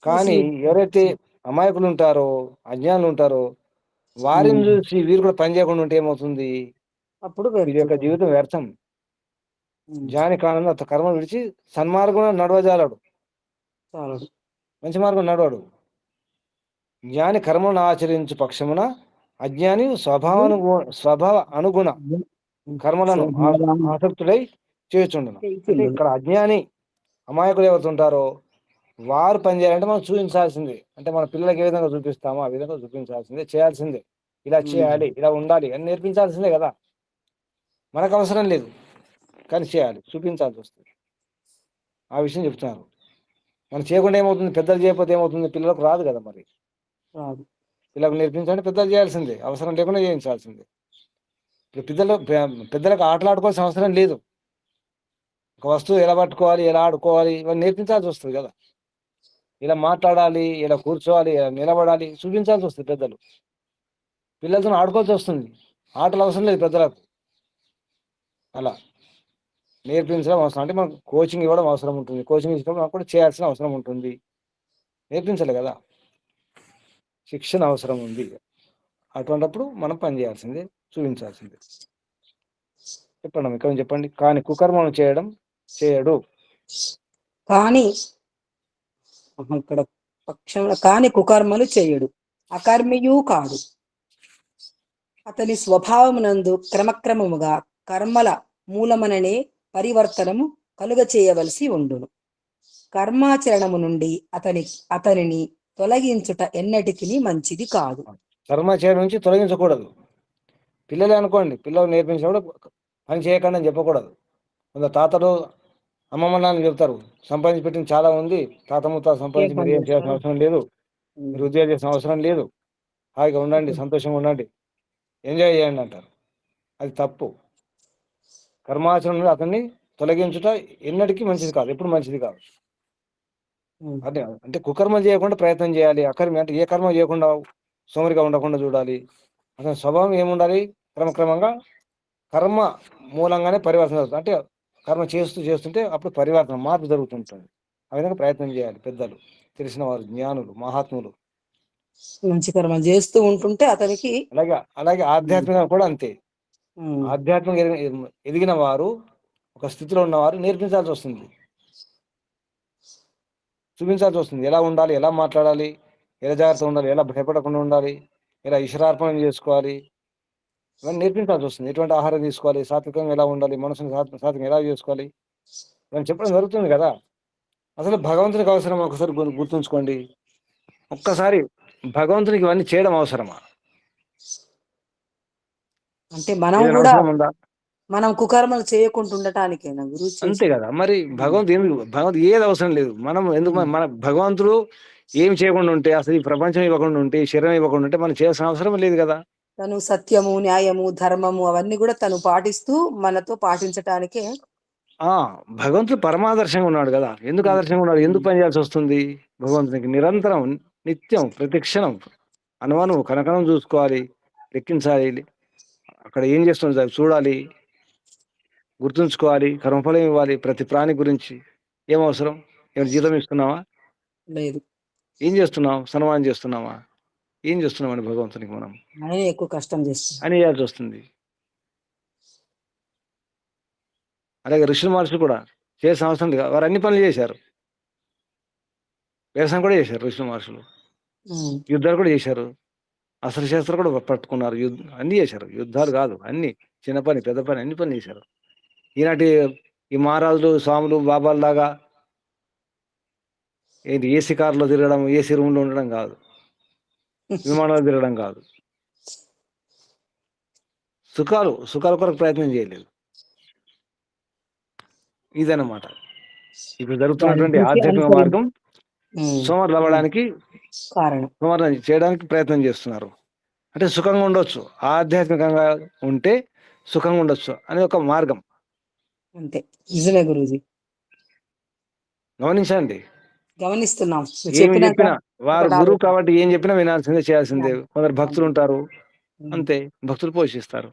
కానీ ఎవరైతే అమాయకులు ఉంటారో, అజ్ఞానులు ఉంటారో, వారిని చూసి వీరు కూడా పని చేయకుండా ఉంటే ఏమవుతుంది, అప్పుడు వీరి యొక్క జీవితం వ్యర్థం. జ్ఞాని కాలంలో అత కర్మ విడిచి సన్మార్గంలో నడవజాలడు, మంచి మార్గం నడవాడు. జ్ఞాని కర్మను ఆచరించు పక్షమున అజ్ఞాని స్వభావ అనుగుణ కర్మలను ఆసక్తుడై చేయుచుండును. అంటే ఇక్కడ అజ్ఞాని అమాయకులు ఎవరుంటారో వారు పనిచేయాలంటే మనం చూపించాల్సిందే. అంటే మన పిల్లలకి ఏ విధంగా చూపిస్తామో ఆ విధంగా చూపించాల్సిందే, చేయాల్సిందే. ఇలా చేయాలి, ఇలా ఉండాలి అని నేర్పించాల్సిందే కదా. మనకు అవసరం లేదు, కానీ చేయాలి, చూపించాల్సి వస్తుంది. ఆ విషయం చెప్తున్నారు. మనం చేయకుండా ఏమవుతుంది, పెద్దలు చేయకపోతే ఏమవుతుంది, పిల్లలకు రాదు కదా. మరి పిల్లలకు నేర్పించాలంటే పెద్దలు చేయాల్సిందే, అవసరం లేకుండా చేయించాల్సిందే. ఇప్పుడు పెద్దలకు ఆటలాడుకోవాల్సిన అవసరం లేదు. ఒక వస్తువు ఎలా పట్టుకోవాలి, ఎలా ఆడుకోవాలి, ఇవన్నీ నేర్పించాల్సి వస్తుంది కదా. ఇలా మాట్లాడాలి, ఇలా కూర్చోవాలి, ఇలా నిలబడాలి, చూపించాల్సి వస్తుంది పెద్దలు. పిల్లలతో ఆడుకోవాల్సి వస్తుంది, ఆటలు అవసరం లేదు పెద్దలకు. అలా నేర్పించడం అవసరం. అంటే మనకు కోచింగ్ ఇవ్వడం అవసరం ఉంటుంది, కోచింగ్ ఇచ్చినప్పుడు మనకు కూడా చేయాల్సిన అవసరం ఉంటుంది. నేర్పించాలి కదా, శిక్షణ అవసరం ఉంది. అటువంటిప్పుడు మనం పని చేయాల్సిందే, చూపించాల్సిందే. చెప్పండి, ఇక్కడ చెప్పండి. కానీ కుకర్మను చేయడు. కానీ ఇక్కడ పక్షంలో కాని కుకర్మలు చేయడు, అకర్మియూ కాదు. అతని స్వభావమునందు క్రమక్రమముగా కర్మల మూలమననే పరివర్తనము కలుగ చేయవలసి ఉండును. కర్మాచరణము నుండి అతనిని తొలగించుట ఎన్నటికి మంచిది కాదు. కర్మాచరణ నుంచి తొలగించకూడదు. పిల్లలే అనుకోండి, పిల్లలు నేర్పించినప్పుడు పని చేయకండి అని చెప్పకూడదు. కొంత తాతలు అమ్మమ్మ నాన్న చెప్తారు, సంపాదించి పెట్టింది చాలా ఉంది, తాత ముత్తాత సంపాదించి మీరు ఏం చేయాల్సిన అవసరం లేదు, మీరు ఉద్యోగం చేసిన అవసరం లేదు, హాయిగా ఉండండి, సంతోషంగా ఉండండి, ఎంజాయ్ చేయండి అంటారు. అది తప్పు. కర్మాచరణ నుండి అతన్ని తొలగించుట ఎన్నటికీ మంచిది కాదు, ఎప్పుడు మంచిది కాదు. ఉమ్. అంటే అంటే కుకర్మ చేయకుండా ప్రయత్నం చేయాలి. అకర్మ అంటే ఏ కర్మ చేయకుండా సోమరిగా ఉండకుండా చూడాలి. అతని స్వభావం ఏముండాలి? క్రమక్రమంగా కర్మ మూలంగానే పరివర్తన జరుగుతుంది. అంటే కర్మ చేస్తూ చేస్తుంటే అప్పుడు పరివర్తన మార్పు జరుగుతుంటుంది. ఆ విధంగా ప్రయత్నం చేయాలి పెద్దలు, తెలిసిన వారు, జ్ఞానులు, మహాత్ములు. మంచి కర్మలు చేస్తూ ఉంటుంటే అతనికి అలాగే అలాగే ఆధ్యాత్మికంగా కూడా అంతే. ఉమ్, ఆధ్యాత్మిక ఎదిగిన వారు, ఒక స్థితిలో ఉన్నవారు నేర్పించాల్సి వస్తుంది, చూపించాల్సి వస్తుంది. ఎలా ఉండాలి, ఎలా మాట్లాడాలి, ఎలా జాగ్రత్తగా ఉండాలి, ఎలా భయపడకుండా ఉండాలి, ఎలా ఈశ్వరార్పణం చేసుకోవాలి, ఇవన్నీ నేర్పించాల్సి వస్తుంది. ఎటువంటి ఆహారం తీసుకోవాలి, సాత్వికంగా ఎలా ఉండాలి, మనసుని సాత్వికంగా ఎలా చేసుకోవాలి, ఇవన్నీ చెప్పడం జరుగుతుంది కదా. అసలు భగవంతునికి అవసరం ఒకసారి గుర్తుంచుకోండి. ఒక్కసారి భగవంతునికి ఇవన్నీ చేయడం అవసరమా? అంటే మనం ఏదైనా కూడా అవసరం ఉందా? మనం కుకర్మలు చేయకుండా ఉండటానికేనా గురువు అంతే కదా. మరి భగవంతుడు ఏది అవసరం లేదు. మనం ఎందుకు మన భగవంతుడు ఏమి చేయకుండా ఉంటే, అసలు ఈ ప్రపంచం ఇవ్వకుండా ఉంటే, ఈ శరీరం ఇవ్వకుండా ఉంటే మనం చేయాల్సిన అవసరం లేదు కదా. తను సత్యము, న్యాయము, ధర్మము అవన్నీ కూడా తను పాటిస్తూ మనతో పాటించటానికే. భగవంతుడు పరమాదర్శంగా ఉన్నాడు కదా. ఎందుకు ఆదర్శంగా ఉన్నాడు? ఎందుకు పనిచేయాల్సి వస్తుంది? భగవంతునికి నిరంతరం, నిత్యం, ప్రతి క్షణం, అనుమానం, కనకనం చూసుకోవాలి, లెక్కించాలి, అక్కడ ఏం చేస్తుంది చూడాలి, గుర్తుంచుకోవాలి, కర్మఫలం ఇవ్వాలి. ప్రతి ప్రాణి గురించి ఏం అవసరం? ఏమైనా జీతం ఇస్తున్నావా? లేదు, ఏం చేస్తున్నావు? సన్మానం చేస్తున్నావా? ఏం చేస్తున్నామని భగవంతునికి మనం ఆయనే ఎక్కువ కష్టం చేస్తుంది. అని చేయాల్సి వస్తుంది. అలాగే ఋషుల మహర్షులు కూడా చేయాల్సిన అవసరం లేదు. వారు అన్ని పనులు చేశారు. వ్యవసాయం కూడా చేశారు ఋషుల మహర్షులు, యుద్ధాలు కూడా చేశారు, అస్త్ర శస్త్రాలు కూడా పట్టుకున్నారు, అన్ని చేశారు. యుద్ధాలు కాదు, అన్ని, చిన్న పని పెద్ద పని అన్ని పనులు చేశారు. ఈనాటి ఈ మహారాజులు, స్వాములు, బాబాల లాగా ఏంటి ఏసీ కారులో తిరగడం, ఏసీ రూమ్లో ఉండడం కాదు, విమానాలు తిరగడం కాదు, సుఖాల కొరకు ప్రయత్నం చేయలేదు. ఇదన్నమాట ఇప్పుడు జరుగుతున్నటువంటి ఆధ్యాత్మిక మార్గం. సోమరులు అవ్వడానికి, కారణం, సోమరులు చేయడానికి ప్రయత్నం చేస్తున్నారు. అంటే సుఖంగా ఉండొచ్చు, ఆధ్యాత్మికంగా ఉంటే సుఖంగా ఉండొచ్చు అని ఒక మార్గం. అంతే, నిజమే గురూజీ, గమనించండి. గమనిస్తున్నాం. ఏమి చెప్పినా వారు గురువు కాబట్టి ఏం చెప్పినా వినాల్సిందే, చేయాల్సిందే. కొందరు భక్తులు ఉంటారు, అంతే, భక్తులు పోషిస్తారు.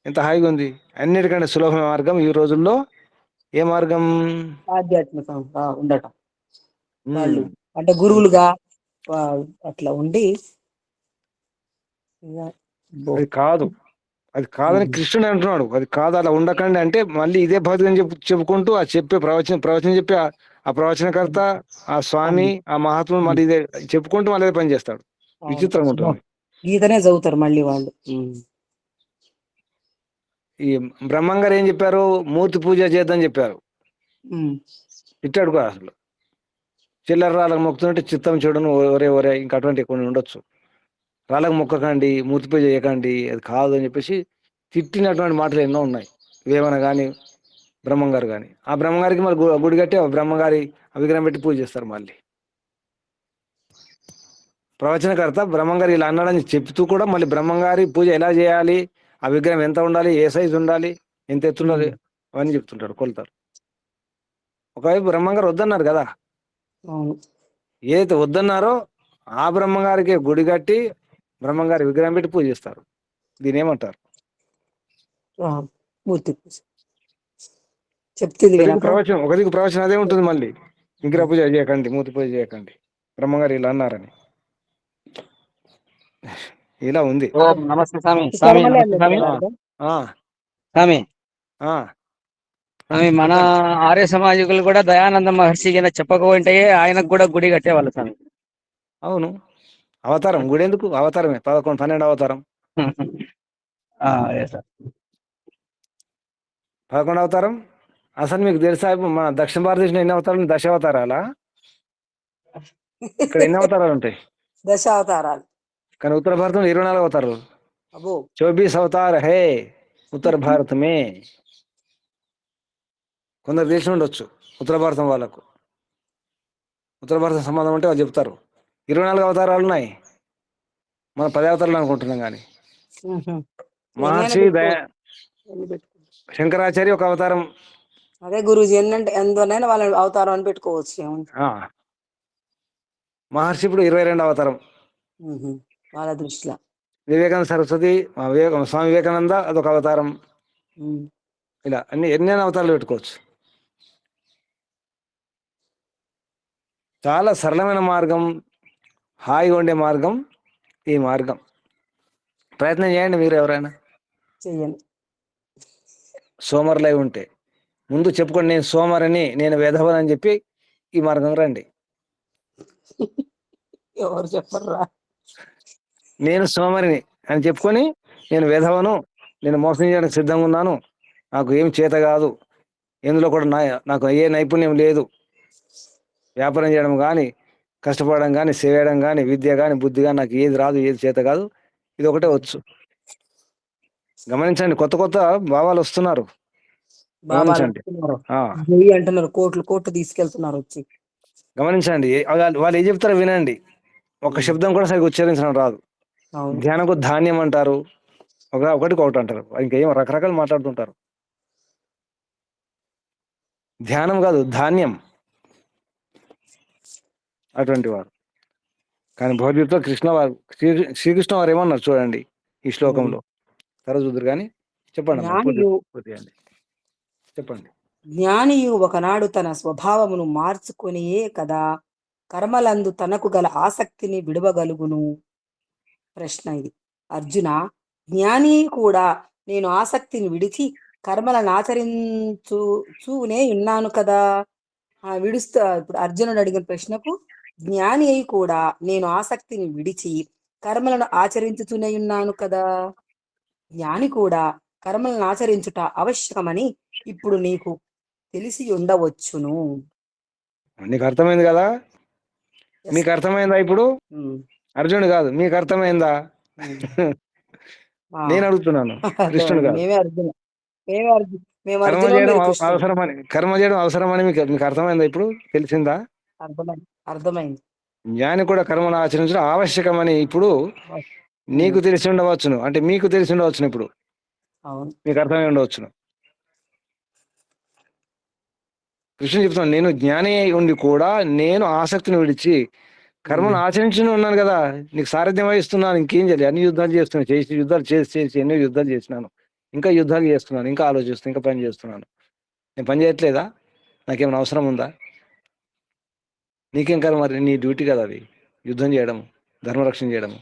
ఎంత హాయిగా ఉంది. అన్నిటికంటే సులభమైన మార్గం ఈ రోజుల్లో ఏ మార్గం? ఆధ్యాత్మికంగా ఉండటం. వాళ్ళు అంటే గురువులుగా అట్లా ఉండి అది కాదు, అది కాదని కృష్ణుడు అంటున్నాడు. అది కాదు, అలా ఉండకండి అంటే మళ్ళీ ఇదే భౌతికం చెప్పుకుంటూ ఆ చెప్పే ప్రవచనం చెప్పి ఆ ప్రవచనకర్త, ఆ స్వామి, ఆ మహాత్ముడు మళ్ళీ ఇదే చెప్పుకుంటూ మళ్ళీ పని చేస్తాడు. విచిత్రంగా ఉంటుంది. గీతనే చదువుతారు మళ్ళీ వాళ్ళు. ఈ బ్రహ్మంగారు ఏం చెప్పారు? మూర్తి పూజ చేద్దని చెప్పారు. తిట్టాడు కూడా. అసలు చిల్లర రాళ్ళకు మొక్కుతుంటే చిత్తం చూడను, ఒరే ఇంకా అటువంటి కొన్ని ఉండొచ్చు. రాళ్ళకు మొక్కకండి, మూర్తి పూజ చేయకండి, అది కాదు అని చెప్పేసి తిట్టినటువంటి మాటలు ఎన్నో ఉన్నాయి. వేమన కానీ, బ్రహ్మంగారు కానీ. ఆ బ్రహ్మంగారికి మళ్ళీ గుడి కట్టి ఆ బ్రహ్మంగారి విగ్రహం పెట్టి పూజ చేస్తారు. మళ్ళీ ప్రవచనకర్త బ్రహ్మంగారు ఇలా అన్నాడని చెప్తూ కూడా మళ్ళీ బ్రహ్మంగారి పూజ ఎలా చేయాలి, ఆ విగ్రహం ఎంత ఉండాలి, ఏ సైజు ఉండాలి, ఎంత ఎత్తుండాలి, అవన్నీ చెప్తుంటాడు, కొలుతారు. ఒకవైపు బ్రహ్మంగారు వద్దన్నారు కదా. ఏదైతే వద్దన్నారో ఆ బ్రహ్మంగారికి గుడి కట్టి బ్రహ్మంగారి విగ్రహం పెట్టి పూజ చేస్తారు. దీని ఏమంటారు? మూర్తి పూజ చెప్తుంది. ఒకరికి ప్రవచనం అదే ఉంటుంది. మళ్ళీ విగ్రహ పూజ చేయకండి, మూర్తి పూజ చేయకండి, బ్రహ్మంగారు ఇలా అన్నారని. ఇలా ఉంది. నమస్తే స్వామి. స్వామి మన ఆర్య సమాజికులు కూడా దయానంద మహర్షికి చెప్పకపోతే ఆయనకు కూడా గుడి కట్టేవాళ్ళు స్వామి. అవును, అవతారం. గుడి ఎందుకు? అవతారమే, 11, 12 అవతారం. 11 అవతారం. అసలు మీకు తెలుసా మన దక్షిణ భారతదేశంలో ఎన్ని అవతారాలు? 10 అవతారాలా? ఇక్కడ ఎన్ని అవతారాలు ఉంటాయి? 10 అవతారాలు. కానీ ఉత్తర భారతంలో 24 అవతారాలు. 24 అవతార హే ఉత్తర భారత మే. కొందరు దేశం ఉండొచ్చు ఉత్తర భారతం వాళ్ళకు, ఉత్తర భారతం సంబంధం అంటే వాళ్ళు చెప్తారు 24 అవతారాలు ఉన్నాయి. మనం 10 అవతారాలు అనుకుంటున్నాం. కానీ మహర్షి శంకరాచార్య ఒక అవతారం, అదే గురూజీ ఏంటంటే ఎందువల్లైనా వాళ్ళ అవతారం అని పెట్టుకోవచ్చు. ఏముంది. ఆ, మహర్షి ఇప్పుడు 22 అవతారం. వాళ్ళ దృష్టిలో. వివేకానంద సరస్వతి, స్వామి వివేకానంద అదొక అవతారం. ఉమ్. ఇలా ఎన్ని అవతారాలు పెట్టుకోవచ్చు. చాలా సరళమైన మార్గం, హాయిగా ఉండే మార్గం ఈ మార్గం. ప్రయత్నం చేయండి మీరు ఎవరైనా చెయ్యండి. సోమరులై ఉంటే. ముందు చెప్పుకోండి, నేను సోమరని, నేను వెధవని చెప్పి ఈ మార్గం రండి. ఎవరు చెప్పర్రా? నేను సోమరిని అని చెప్పుకొని, నేను వెధవను, నేను మోసం చేయడానికి సిద్ధంగా ఉన్నాను, నాకు ఏం చేత కాదు, ఎందులో కూడా నాకు ఏ నైపుణ్యం లేదు, వ్యాపారం చేయడం కానీ, కష్టపడడం కానీ, చేయడం కానీ, విద్య కానీ, బుద్ధి కానీ నాకు ఏది రాదు, ఏది చేత కాదు, ఇది ఒకటే వచ్చు. గమనించండి, కొత్త కొత్త భావాలు వస్తున్నారు. బాబాలు గమనించండి. అంటున్నారు, కోట్లు కోట్లు తీసుకెళ్తున్నారు వచ్చి. గమనించండి, వాళ్ళు ఏం చెప్తారో వినండి. ఒక శబ్దం కూడా సరిగ్గా ఉచ్చరించడం రాదు. ధ్యానకు ధాన్యం అంటారు, ఒకటికి ఒకటి అంటారు, ఇంకేం రకరకాలు మాట్లాడుతుంటారు. ధ్యానం కాదు, ధాన్యం అటువంటి వారు. కానీ భగవద్గీతలో శ్రీకృష్ణ వారు ఏమన్నారు చూడండి ఈ శ్లోకంలో. తర్వాత చూద్దరు కానీ చెప్పండి అమ్మా, పూర్తి అండి, చెప్పండి. జ్ఞానియు ఒకనాడు తన స్వభావమును మార్చుకొనియే కదా కర్మలందు తనకు గల ఆసక్తిని విడవగలుగును. ప్రశ్న ఇది. అర్జున, జ్ఞాని కూడా నేను ఆసక్తిని విడిచి కర్మలను ఆచరించునే ఉన్నాను కదా. విడుస్తా. ఇప్పుడు అర్జునుడు అడిగిన ప్రశ్నకు, జ్ఞాని అయి కూడా నేను ఆసక్తిని విడిచి కర్మలను ఆచరించుతూనే ఉన్నాను కదా. జ్ఞాని కూడా కర్మలను ఆచరించుట అవశ్యకమని ఇప్పుడు నీకు తెలిసి ఉండవచ్చును. నీకు అర్థమైంది కదా? మీకు అర్థమైందా ఇప్పుడు? అర్జునుడు కాదు, మీకు అర్థమైందా? నేను అడుగుతున్నాను, కృష్ణుడు కాదు. కర్మ చేయడం అవసరమని మీకు అర్థమైందా ఇప్పుడు? తెలిసిందా? అర్థమైంది. జ్ఞాని కూడా కర్మను ఆచరించడం ఆవశ్యకమని ఇప్పుడు నీకు తెలిసి ఉండవచ్చును, అంటే మీకు తెలిసి ఉండవచ్చును, ఇప్పుడు మీకు అర్థమై ఉండవచ్చును. కృష్ణుడు చెప్తున్నాను, నేను జ్ఞాని ఉండి కూడా నేను ఆసక్తిని విడిచి కర్మను ఆచరించి ఉన్నాను కదా, నీకు సారథ్యం వహిస్తున్నాను, ఇంకేం చేయాలి? అన్ని యుద్ధాలు చేస్తున్నాను, యుద్ధాలు చేసి ఎన్నో యుద్ధాలు చేసినాను, ఇంకా యుద్ధాలు చేస్తున్నాను, ఇంకా ఆలోచిస్తున్నాను, ఇంకా పని చేస్తున్నాను. నేను పని చేయట్లేదా? నాకేమైనా అవసరం ఉందా? నీకేం కర్మ? మరి నీ డ్యూటీ కదా అది, యుద్ధం చేయడం, ధర్మరక్షణ చేయడము.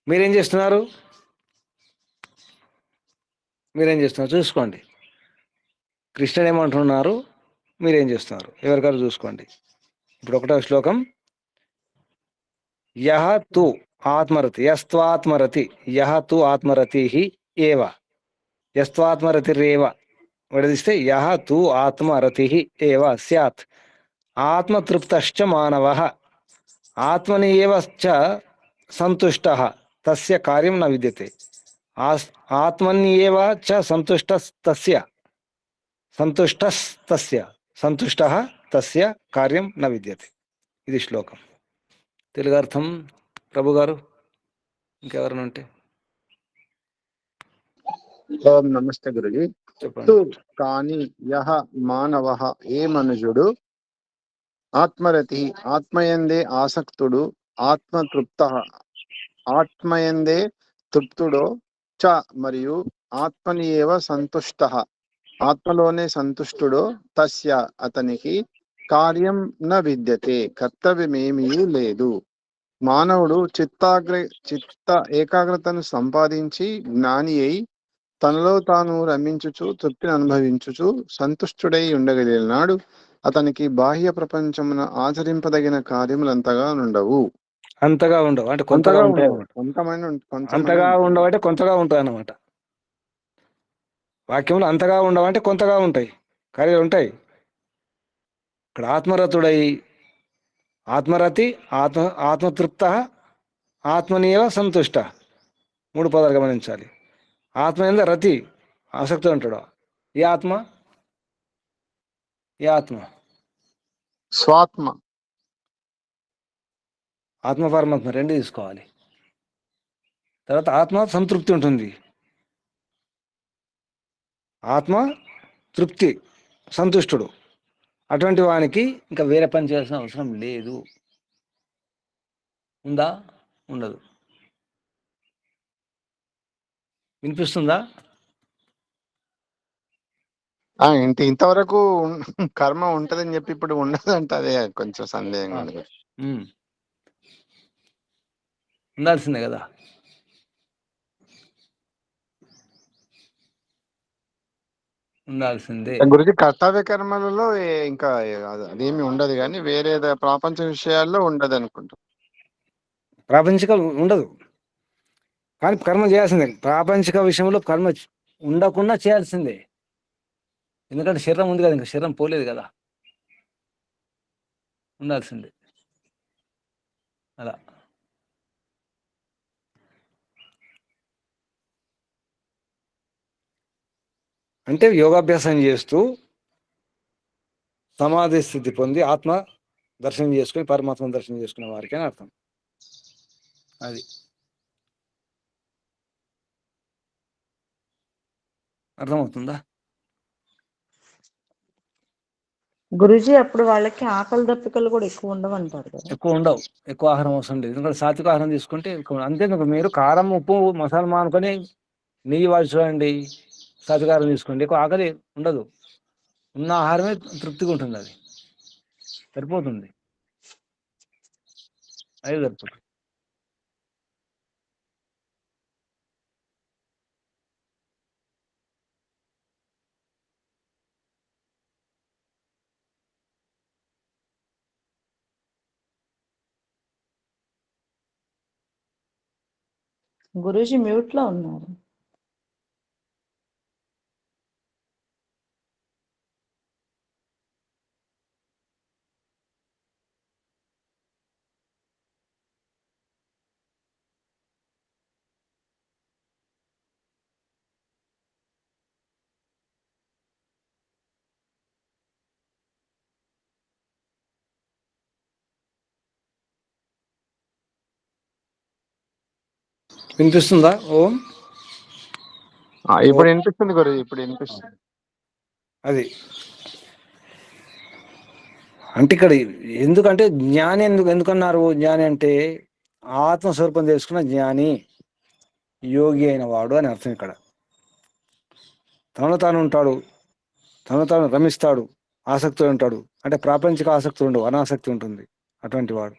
మీరేం చేస్తున్నారు? చూసుకోండి. కృష్ణుడు ఏమంటున్నారు, మీరేం చేస్తున్నారు? ఎవరికారు చూసుకోండి. ఇప్పుడు ఒకటో శ్లోకం, యహ తు ఆత్మరతి, యస్త్వాత్మరతి, యహ తు ఆత్మరతి ఏవ, యస్త్వాత్మరతిరేవ విడదీస్తే యహ తు ఆత్మరతి ఏవ స్యాత్ ఆత్మతృప్తశ్చ మానవః ఆత్మని ఏవ చ సంతుష్టః తస్య కార్యం న విద్యతే. ఆత్మన్యేవ చ సంతుష్టస్తస్య సంతుష్టః తస్య కార్యం న విద్యతే. ఇది శ్లోకం. తెలుగు అర్థం ప్రభు గారు, ఇంకెవరైనా ఉంటే ఓం నమస్తే గురుజీ. చెప్పండి. కానీ యహ మానవ, ఏ మనుజుడు, ఆత్మరతి, ఆత్మయందే ఆసక్తుడు, ఆత్మతృప్త, ఆత్మయందే తృప్తుడో చ మరియు ఆత్మని ఏవ సంతుష్ట, ఆత్మలోనే సంతుష్టుడో తస్య అతనికి కార్యం న విద్యతే, కర్తవ్యమేమీ లేదు. మానవుడు చిత్త ఏకాగ్రతను సంపాదించి జ్ఞాని అయి తనలో తాను రమించుచు తృప్తిని అనుభవించుచు సంతుష్టుడై ఉండగలిగినాడు అతనికి బాహ్య ప్రపంచమున ఆచరింపదగిన కార్యములంతగా ఉండవు. అంతగా ఉండవు అంటే కొంతగా ఉంటాయి అన్నమాట. అంతగా ఉండవు అంటే కొంతగా ఉంటాయి అన్నమాట. వాక్యంలో అంతగా ఉండవు అంటే కొంతగా ఉంటాయి, కార్యాలు ఉంటాయి. ఇక్కడ ఆత్మరతుడై, ఆత్మరతి, ఆత్మతృప్త, ఆత్మనియవ సంతుష్ట, 3 పదాలు గమనించాలి. ఆత్మ ఏందో రతి, ఆసక్తి అంటాడు. ఏ ఆత్మ? స్వాత్మ. ఆత్మ పరమాత్మ రెండు తీసుకోవాలి. తర్వాత ఆత్మ సంతృప్తి ఉంటుంది. ఆత్మ తృప్తి, సంతుష్టుడు. అటువంటి వానికి ఇంకా వేరే పని చేయాల్సిన అవసరం లేదు. ఉందా? ఉండదు. వినిపిస్తుందా? ఇంతవరకు కర్మ ఉంటదని చెప్పి ఇప్పుడు ఉండదంటే అదే కొంచెం సందేహంగా ఉంది. ఉండాల్సిందే కదా. ఉండాల్సిందే. గురించి కర్తవ్య కర్మలలో ఇంకా అదేమి ఉండదు, కానీ వేరే ప్రాపంచ విషయాల్లో ఉండదు అనుకుంటా. ప్రాపంచిక ఉండదు, కానీ కర్మ చేయాల్సిందే. ప్రాపంచిక విషయంలో కర్మ ఉండకుండా చేయాల్సిందే. ఎందుకంటే శరీరం ఉంది కదా, ఇంకా శరీరం పోలేదు కదా, ఉండాల్సిందే. అలా అంటే యోగాభ్యాసం చేస్తూ సమాధి స్థితి పొంది ఆత్మ దర్శనం చేసుకుని పరమాత్మ దర్శనం చేసుకునే వారికి అని అర్థం. అది అర్థమవుతుందా? గురుజీ అప్పుడు వాళ్ళకి ఆకలి దప్పికలు కూడా ఎక్కువ ఉండవంటారు కదా. ఎక్కువ ఉండవు, ఎక్కువ ఆహారం అవసరం లేదు. ఎందుకంటే సాత్విక ఆహారం తీసుకుంటే ఎక్కువ. అంతేందుకు మీరు కారం, ఉప్పు, మసాలా మానుకొని నెయ్యి వాడి చూడండి, సాత్విక ఆహారం తీసుకోండి, ఎక్కువ ఆకలి ఉండదు. ఉన్న ఆహారమే తృప్తిగా ఉంటుంది, అది సరిపోతుంది, అది సరిపోతుంది. గురూజీ మ్యూట్ లో ఉన్నారు. వినిపిస్తుందా? ఓం ఇప్పుడు వినిపిస్తుంది గురుజీ, ఇప్పుడు వినిపిస్తుంది. అది అంటే ఇక్కడ ఎందుకంటే జ్ఞాని ఎందుకన్నారు? జ్ఞాని అంటే ఆత్మస్వరూపం తెలుసుకున్న జ్ఞాని, యోగి అయిన వాడు అని అర్థం. ఇక్కడ తనలో తాను ఉంటాడు, తనలో తాను రమిస్తాడు, ఆసక్తితో ఉంటాడు. అంటే ప్రాపంచిక ఆసక్తి ఉండవు, అనాసక్తి ఉంటుంది. అటువంటి వాడు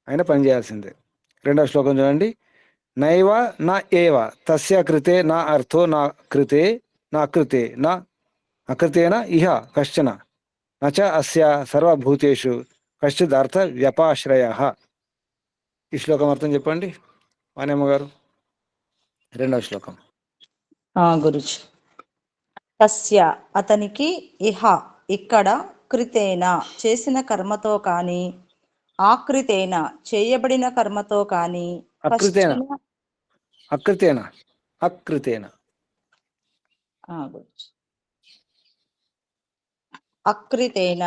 అయినా పని చేయాల్సిందే. రెండవ శ్లోకం చూడండి. నైవ నా ఏవ తస్య కృతే నా అర్థో నా కృతే నా కృతే నా అకృతేన ఇహ కశ్చన నచ అస్య సర్వభూతేషు కశ్చిద్ అర్థ వ్యపాశ్రయ. ఈ శ్లోకం అర్థం చెప్పండి వాణేమ్మ గారు. రెండవ శ్లోకం. గురుజీ తస్య అతనికి, ఇహ ఇక్కడ, కృతేన చేసిన కర్మతో కాని, ఆకృతేన చేయబడిన కర్మతో కాని, అకృతేన కశ్చన అకృతేన అకృతేన గురుజీ అకృతేన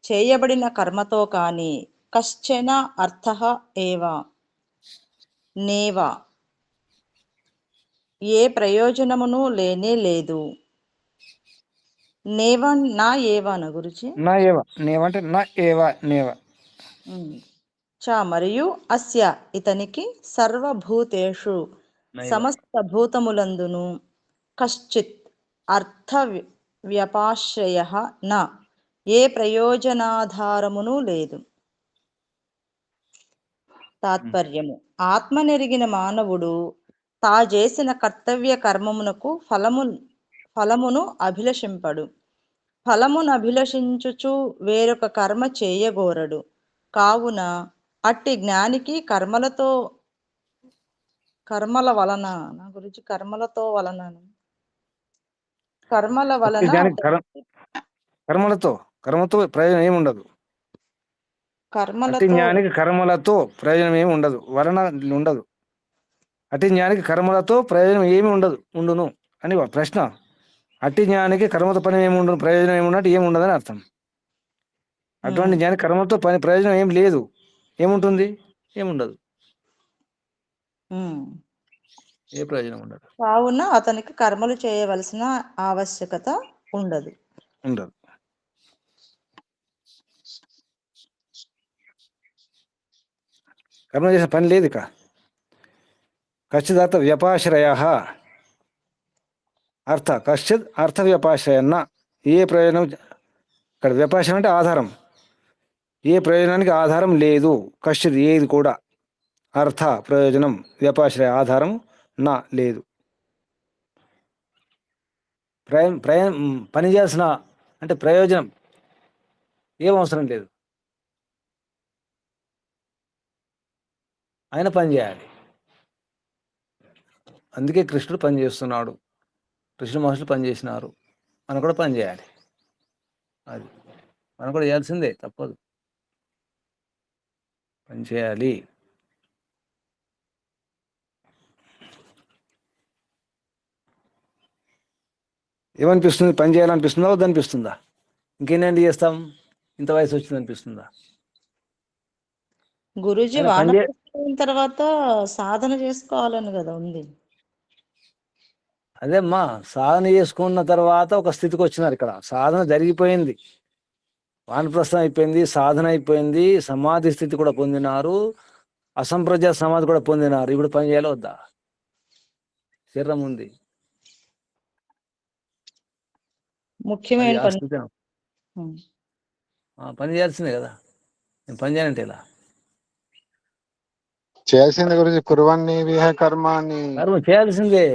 చేయబడిన కర్మతో కాని, కశ్చన అర్థః ఏవ నేవ ఏ ప్రయోజనమును లేనే లేదు. నేవ నా ఏవన గురుజీ. నా ఏవ నేవంటే నా ఏవ నేవ చ మరియు అస్య ఇతనికి, సర్వభూతేషు సమస్త భూతములందును, కశ్చిత్ అర్థ వ్యపాశ్రయ న ఏ ప్రయోజనాధారమును లేదు. తాత్పర్యము: ఆత్మనెరిగిన మానవుడు తా చేసిన కర్తవ్య కర్మమునకు ఫలమును అభిలషింపడు. ఫలమును అభిలషించుచు వేరొక కర్మ చేయగోరడు. కావున అట్టి జ్ఞానికి కర్మల వలన కర్మలతో ప్రయోజనం ఏమి ఉండదు. అట్టి జ్ఞానికి కర్మలతో ప్రయోజనం ఏమి ఉండదు, వలన ఉండదు. అట్టి జ్ఞానికి కర్మలతో ప్రయోజనం ఏమి ఉండును అని ప్రశ్న. అట్టి జ్ఞానికి కర్మతో పని ఏమి ఉండదు, ప్రయోజనం ఏమి ఉన్నట్టు ఏమి ఉండదని అర్థం. అటువంటి జ్ఞానికి కర్మతో పని ప్రయోజనం ఏం లేదు. ఏముంటుంది? ఏముండదు. ఏ ప్రయోజనం ఉండదు. కావున అతనికి కర్మలు చేయవలసిన ఆవశ్యకత ఉండదు. ఉండదు. కర్మ చేసిన పని లేదు ఇక. కశ్చిదర్థ వ్యపాశ్రయ కశ్చిత్ అర్థ వ్యపాశ్రయన్న, ఏ ప్రయోజనం, ఇక్కడ వ్యపాశ్రయం అంటే ఆధారం, ఏ ప్రయోజనానికి ఆధారం లేదు. కశ్చిత్ ఏది కూడా, అర్థ ప్రయోజనం, వ్యపాశ్రయ ఆధారం నా లేదు. పని చేయాల్సిన అంటే ప్రయోజనం ఏం అవసరం లేదు, ఆయన పని చేయాలి. అందుకే కృష్ణుడు పని చేస్తున్నాడు, కృష్ణ మహర్షులు పని చేసినారు, మనం కూడా పని చేయాలి. అది మనం కూడా చేయాల్సిందే, తప్పదు, పని చేయాలి. ఏమనిపిస్తుంది? పని చేయాలనిపిస్తుందా వద్దనిపిస్తుందా? ఇంకేంటి చేస్తాం, ఇంత వయసు వచ్చింది అనిపిస్తుందా? గురూజీ ఆయన పని వానప్రస్థం అయిన తర్వాత సాధన చేసుకోవాలని కదా ఉంది. అదేమ్మా, సాధన చేసుకున్న తర్వాత ఒక స్థితికి వచ్చినారు. ఇక్కడ సాధన జరిగిపోయింది, వానప్రస్థం అయిపోయింది, సాధన అయిపోయింది, సమాధి స్థితి కూడా పొందినారు, అసంప్రజ్ఞాత సమాధి కూడా పొందినారు. ఇప్పుడు పని చేయాలి వద్దా? శరీరం ఉంది, అది ముఖ్యమైన ఆ పని. స్థితి. పని చేయాల్సిందే కదా, నేను పని చేయాలంటే ఇలా చేయాల్సింది గురించి కుర్వన్ని విహ కర్మాన్ని. కర్మ చేయాల్సిందే.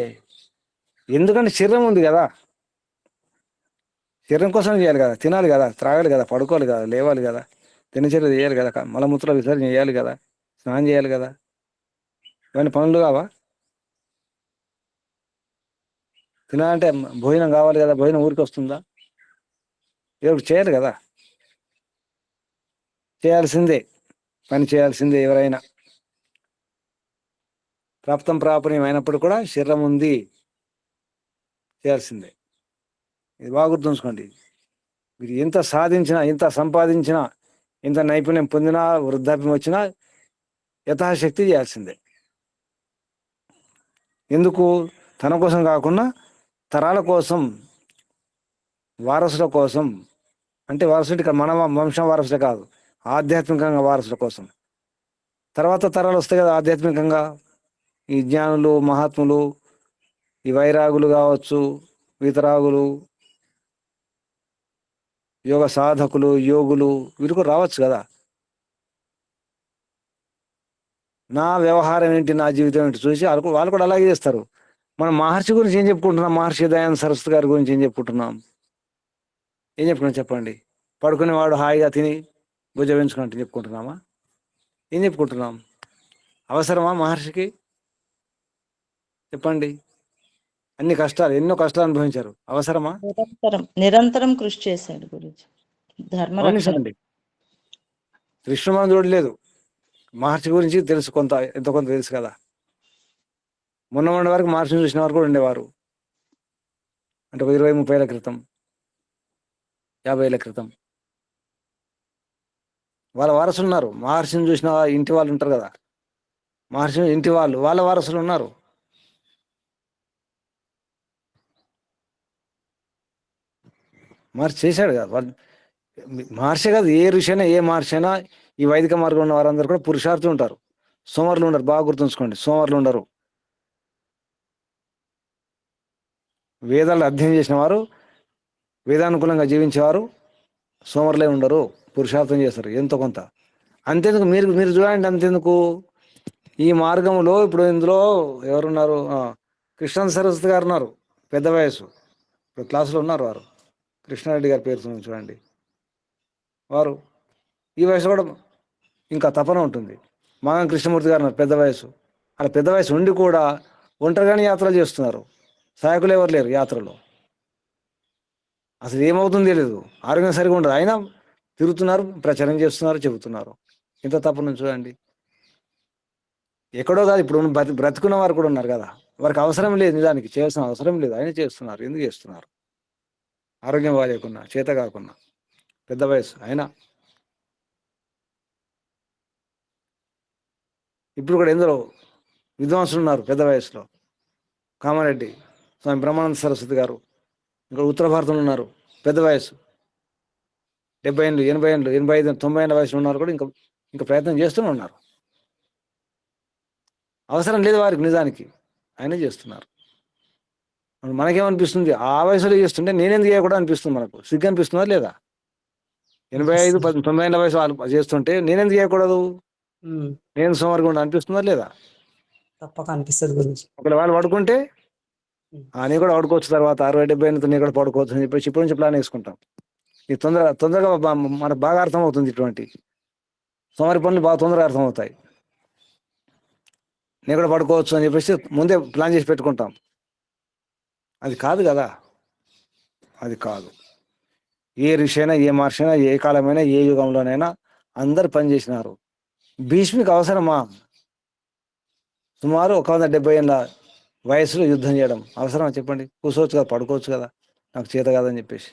ఎందుకంటే శరీరం ఉంది కదా, శరీరం కోసం చేయాలి కదా, తినాలి కదా, త్రాగాలి కదా, పడుకోవాలి కదా, లేవాలి కదా, దినచర్య చేయాలి కదా, మలమూత్ర విసర్జన చేయాలి కదా, స్నానం చేయాలి కదా, ఇవన్నీ పనులు కావా? తినాలంటే భోజనం కావాలి కదా, భోజనం ఊరికి వస్తుందా? ఎవరు చేయాలి కదా, చేయాల్సిందే, పని చేయాల్సిందే. ఎవరైనా ప్రాప్తం ప్రాపణ్యం అయినప్పుడు కూడా శరీరం ఉంది, చేయాల్సిందే. ఇది బాగా గుర్తుంచుకోండి. మీరు ఎంత సాధించినా, ఎంత సంపాదించినా, ఎంత నైపుణ్యం పొందినా, వృద్ధాప్యం వచ్చినా యథాశక్తి చేయాల్సిందే. ఎందుకు? తన కోసం కాకుండా తరాల కోసం, వారసుల కోసం. అంటే వారసుడు ఇక్కడ మన వంశం వారసుడే కాదు, ఆధ్యాత్మికంగా వారసుల కోసం. తర్వాత తరాలు వస్తాయి కదా ఆధ్యాత్మికంగా, ఈ జ్ఞానులు, మహాత్ములు, ఈ వైరాగులు కావచ్చు, వితరాగులు, యోగ సాధకులు, యోగులు, వీరు కూడా రావచ్చు కదా. నా వ్యవహారం ఏంటి, నా జీవితం ఏంటి చూసి వాళ్ళు కూడా అలాగే చేస్తారు. మనం మహర్షి గురించి ఏం చెప్పుకుంటున్నాం? మహర్షి దయానంద సరస్వతి గారి గురించి ఏం చెప్పుకుంటున్నాం? ఏం చెప్పుకున్నాం చెప్పండి? పడుకునేవాడు హాయిగా తిని భుజ పెంచుకుంటూ చెప్పుకుంటున్నామా? ఏం చెప్పుకుంటున్నాం? అవసరమా మహర్షికి? చెప్పండి. అన్ని కష్టాలు, ఎన్నో కష్టాలు అనుభవించారు, అవసరమా? నిరంతరం కృషి చేశాడు గురూజీ ధర్మరక్షణ. గమనించండి, కృష్ణ మనం చూడలేదు, మహర్షి గురించి తెలుసు, ఎంతో కొంత తెలుసు కదా. మొన్న వరకు మహర్షిని చూసిన వారు కూడా ఉండేవారు, అంటే 20-30 ఏళ్ల క్రితం, 50 ఏళ్ల క్రితం. వాళ్ళ వారసులు ఉన్నారు. మహర్షిని చూసిన ఇంటి వాళ్ళు ఉంటారు కదా, మహర్షి ఇంటి వాళ్ళు, వాళ్ళ వారసులు ఉన్నారు. మహర్షి చేశాడు కదా. మహర్షి కాదు, ఏ ఋషి అయినా, ఏ మహర్షి అయినా, ఈ వైదిక మార్గం ఉన్న వారందరూ కూడా పురుషార్థులు ఉంటారు, సోమరులు ఉండరు. బాగా గుర్తుంచుకోండి, సోమరులు ఉండరు. వేదాలు అధ్యయనం చేసిన వారు, వేదానుకూలంగా జీవించేవారు సోమరులే ఉండరు, పురుషార్థం చేస్తారు ఎంతో కొంత. అంతేందుకు, మీరు మీరు చూడండి, అంతేందుకు ఈ మార్గంలో ఇప్పుడు ఇందులో ఎవరున్నారు? కృష్ణ సరస్వతి గారు ఉన్నారు, పెద్ద వయసు, ఇప్పుడు క్లాసులో ఉన్నారు వారు. కృష్ణారెడ్డి గారి పేరు చూడండి, వారు ఈ వయసు కూడా ఇంకా తపన ఉంటుంది. మాగం కృష్ణమూర్తి గారు ఉన్నారు, పెద్ద వయసు. అలా పెద్ద వయసు ఉండి కూడా ఒంటరిగానే యాత్రలు చేస్తున్నారు, సహాయకులు ఎవరు లేరు యాత్రలో. అసలు ఏమవుతుందో తెలియదు, ఆరోగ్యం సరిగా ఉండదు, అయినా తిరుగుతున్నారు, ప్రచారం చేస్తున్నారు, చెబుతున్నారు. ఇంత తపన చూడండి. ఎక్కడో కాదు, ఇప్పుడు బ్రతుకున్న వారు కూడా ఉన్నారు కదా, వారికి అవసరం లేదు, నిజానికి చేయాల్సిన అవసరం లేదు, అయినా చేస్తున్నారు. ఎందుకు చేస్తున్నారు? ఆరోగ్యం బాగాలేకున్నా, చేత కాకున్నా, పెద్ద వయసు అయినా. ఇప్పుడు కూడా ఎందరో విద్వాంసులు ఉన్నారు పెద్ద వయసులో, కామారెడ్డి, స్వామి బ్రహ్మానంద సరస్వతి గారు, ఇంకా ఉత్తర భారతంలో ఉన్నారు, పెద్ద వయసు 70 ఏళ్ళు, 80 ఏళ్ళు, 85, 90 ఏళ్ళ వయసులో ఉన్నారు కూడా ఇంకా ఇంకా ప్రయత్నం చేస్తూనే ఉన్నారు. అవసరం లేదు వారికి, నిజానికి ఆయనే చేస్తున్నారు. మనకేమనిపిస్తుంది, ఆ వయసులో చేస్తుంటే నేనెందుకు చేయకూడదు అనిపిస్తుంది, మనకు సిగ్గు అనిపిస్తుందా లేదా? 85, 90 ఏళ్ళ వయసు వాళ్ళు చేస్తుంటే నేనెందుకు చేయకూడదు, నేను సోమరిగా అనిపిస్తుందా లేదా? తప్పక అనిపిస్తుంది గురించి. ఒకవేళ వాళ్ళు పడుకుంటే నీ కూడా పడుకోవచ్చు, తర్వాత 60, 70 ఏళ్ళతో నీ కూడా పడుకోవచ్చు అని చెప్పేసి ఇప్పటి నుంచి ప్లాన్ వేసుకుంటాం. ఇది తొందరగా మనకు బాగా అర్థమవుతుంది. ఇటువంటి సోమరి పనులు బాగా తొందరగా అర్థమవుతాయి. నేను కూడా పడుకోవచ్చు అని చెప్పేసి ముందే ప్లాన్ చేసి పెట్టుకుంటాం. అది కాదు కదా, అది కాదు. ఏ ఋషి అయినా, ఏ మహర్షి అయినా, ఏ కాలమైనా, ఏ యుగంలోనైనా అందరు పనిచేసినారు. భీష్మికి అవసరమా సుమారు 170 ఏళ్ళ వయసులో యుద్ధం చేయడం? అవసరమా చెప్పండి? కూర్చోవచ్చు కదా, పడుకోవచ్చు కదా, నాకు చేత కాదని చెప్పేసి.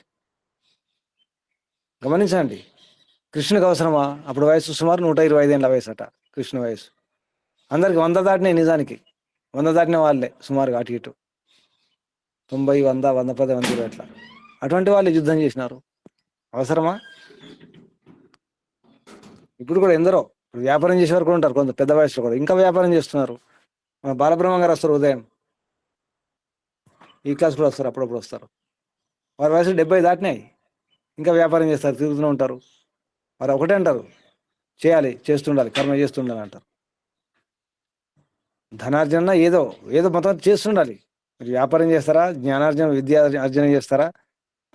గమనించండి, కృష్ణునికి అవసరమా? అప్పుడు వయసు సుమారు 125 ఏళ్ళ వయసు అట కృష్ణ వయసు. అందరికి 100 దాటినాయి, నిజానికి 100 దాటిన వాళ్ళే సుమారుగా, అటు ఇటు 90, 100, 110, 120 అట్లా. అటువంటి వాళ్ళు యుద్ధం చేసినారు. అవసరమా? ఇప్పుడు కూడా ఎందరో వ్యాపారం చేసే వరకు ఉంటారు, కొంత పెద్ద వయసులో కూడా ఇంకా వ్యాపారం చేస్తున్నారు. మన బాలబ్రహ్మ గారు వస్తారు ఉదయం, ఈ క్లాస్ కూడా వస్తారు, అప్పుడప్పుడు వస్తారు. వారి వయసు 70 దాటినాయి, ఇంకా వ్యాపారం చేస్తారు, తిరుగుతూనే ఉంటారు. వారు ఒకటే అంటారు, చేయాలి, చేస్తుండాలి, కర్మ చేస్తుండాలి అంటారు. ధనార్జన ఏదో ఏదో మొత్తం చేస్తుండాలి. మీరు వ్యాపారం చేస్తారా, జ్ఞానార్జన, విద్యా అర్జన చేస్తారా,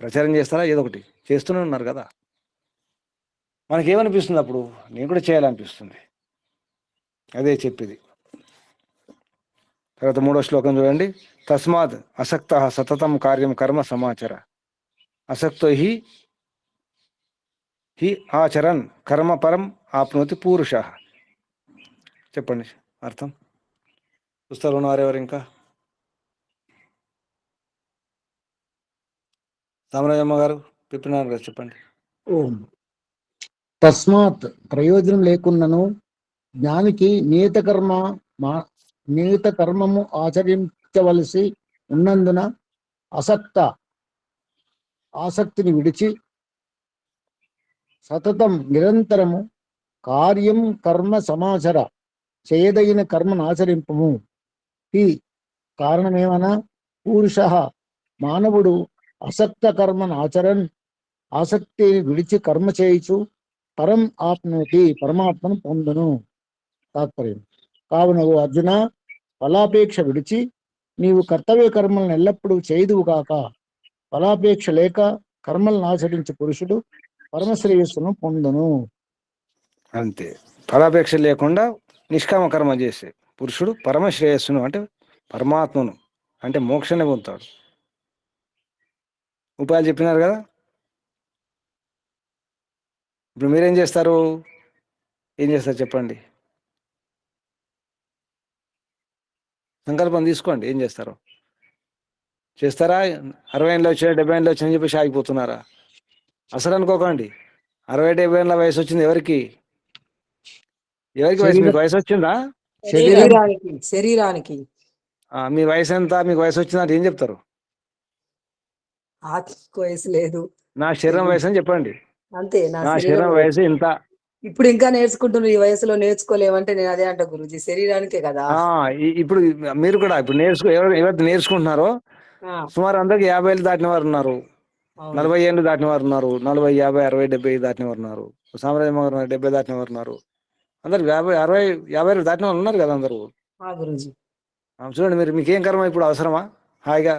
ప్రచారం చేస్తారా, ఏదో ఒకటి చేస్తూనే ఉన్నారు కదా. మనకేమనిపిస్తుంది అప్పుడు? నేను కూడా చేయాలనిపిస్తుంది. అదే చెప్పేది. తర్వాత 3వ శ్లోకం చూడండి. తస్మాత్ అసక్త సతతం కార్యం కర్మ సమాచర, అసక్తో హి ఆచరన్ కర్మ పరం ఆప్నోతి పూరుష. చెప్పండి అర్థం. పుస్తకాలు ఉన్నారు ఎవరు? ఇంకా సామరాజమ్మ గారు, పిప్పినారాయణ గారు చెప్పండి. ఓం. తస్మాత్ ప్రయోజనం లేకున్నను జ్ఞానికి నియత కర్మము ఆచరించవలసి ఉన్నందున ఆసక్తిని విడిచి సతతం నిరంతరము కార్యం కర్మ సమాచర, చేయదగిన కర్మను ఆచరింపము. ఈ కారణమేమనా పురుష మానవుడు అసక్త కర్మను ఆసక్తిని విడిచి కర్మ చేయుచు పరం ఆప్నోతి, పరమాత్మను పొందును. తాత్పర్యం. కావున ఓ అర్జున, ఫలాపేక్ష విడిచి నీవు కర్తవ్య కర్మలను ఎల్లప్పుడూ చేయుదువు కాక, ఫలాపేక్ష లేక కర్మలను ఆచరించే పురుషుడు పరమశ్రేయస్సును పొందును. అంతే, ఫలాపేక్ష లేకుండా నిష్కామ కర్మ చేసే పురుషుడు పరమశ్రేయస్సును, అంటే పరమాత్మను, అంటే మోక్షాన్ని పొందుతాడు. ఉపాయాలు చెప్పినారు కదా. ఇప్పుడు మీరేం చేస్తారు? ఏం చేస్తారు చెప్పండి? సంకల్పం తీసుకోండి, ఏం చేస్తారు? చేస్తారా? 60 ఏళ్ళు వచ్చాయి, 70 ఏళ్ళు వచ్చాయని చెప్పేసి ఆగిపోతున్నారా? అసలు అనుకోకండి, 60, 70 ఏళ్ళ వయసు వచ్చింది ఎవరికి? వయసు? మీకు వయసు వచ్చిందా? శరీరానికి మీ వయసు ఎంత? మీకు వయసు వచ్చిందా అంటే ఏం చెప్తారు? ఆత్మకు వయసు లేదు, నా శరీరం వయసు అని చెప్పండి. అంతే. నా శరీరం వయసు ఇంత. ఇప్పుడు ఇంకా నేర్చుకుంటున్నారు, ఈ వయసులో నేర్చుకోలేమంటే నేను అదే అంట గురుజీ, శరీరానికే కదా. ఇప్పుడు మీరు కూడా ఇప్పుడు ఎవరైతే నేర్చుకుంటున్నారో సుమారు అందరికి 50 ఏళ్ళు దాటిన వారు ఉన్నారు, 40 ఏళ్ళు దాటిన వారు ఉన్నారు, 40, 50, 60, 70 దాటిన వారు ఉన్నారు, సామ్రాజ్యం 70 దాటిన వారు ఉన్నారు. అందరు 50, 60, 50 దాటిన వాళ్ళు ఉన్నారు కదా అందరూ. గురుజీ చూడండి, మీకేం కర్మ ఇప్పుడు అవసరమా? హాయిగా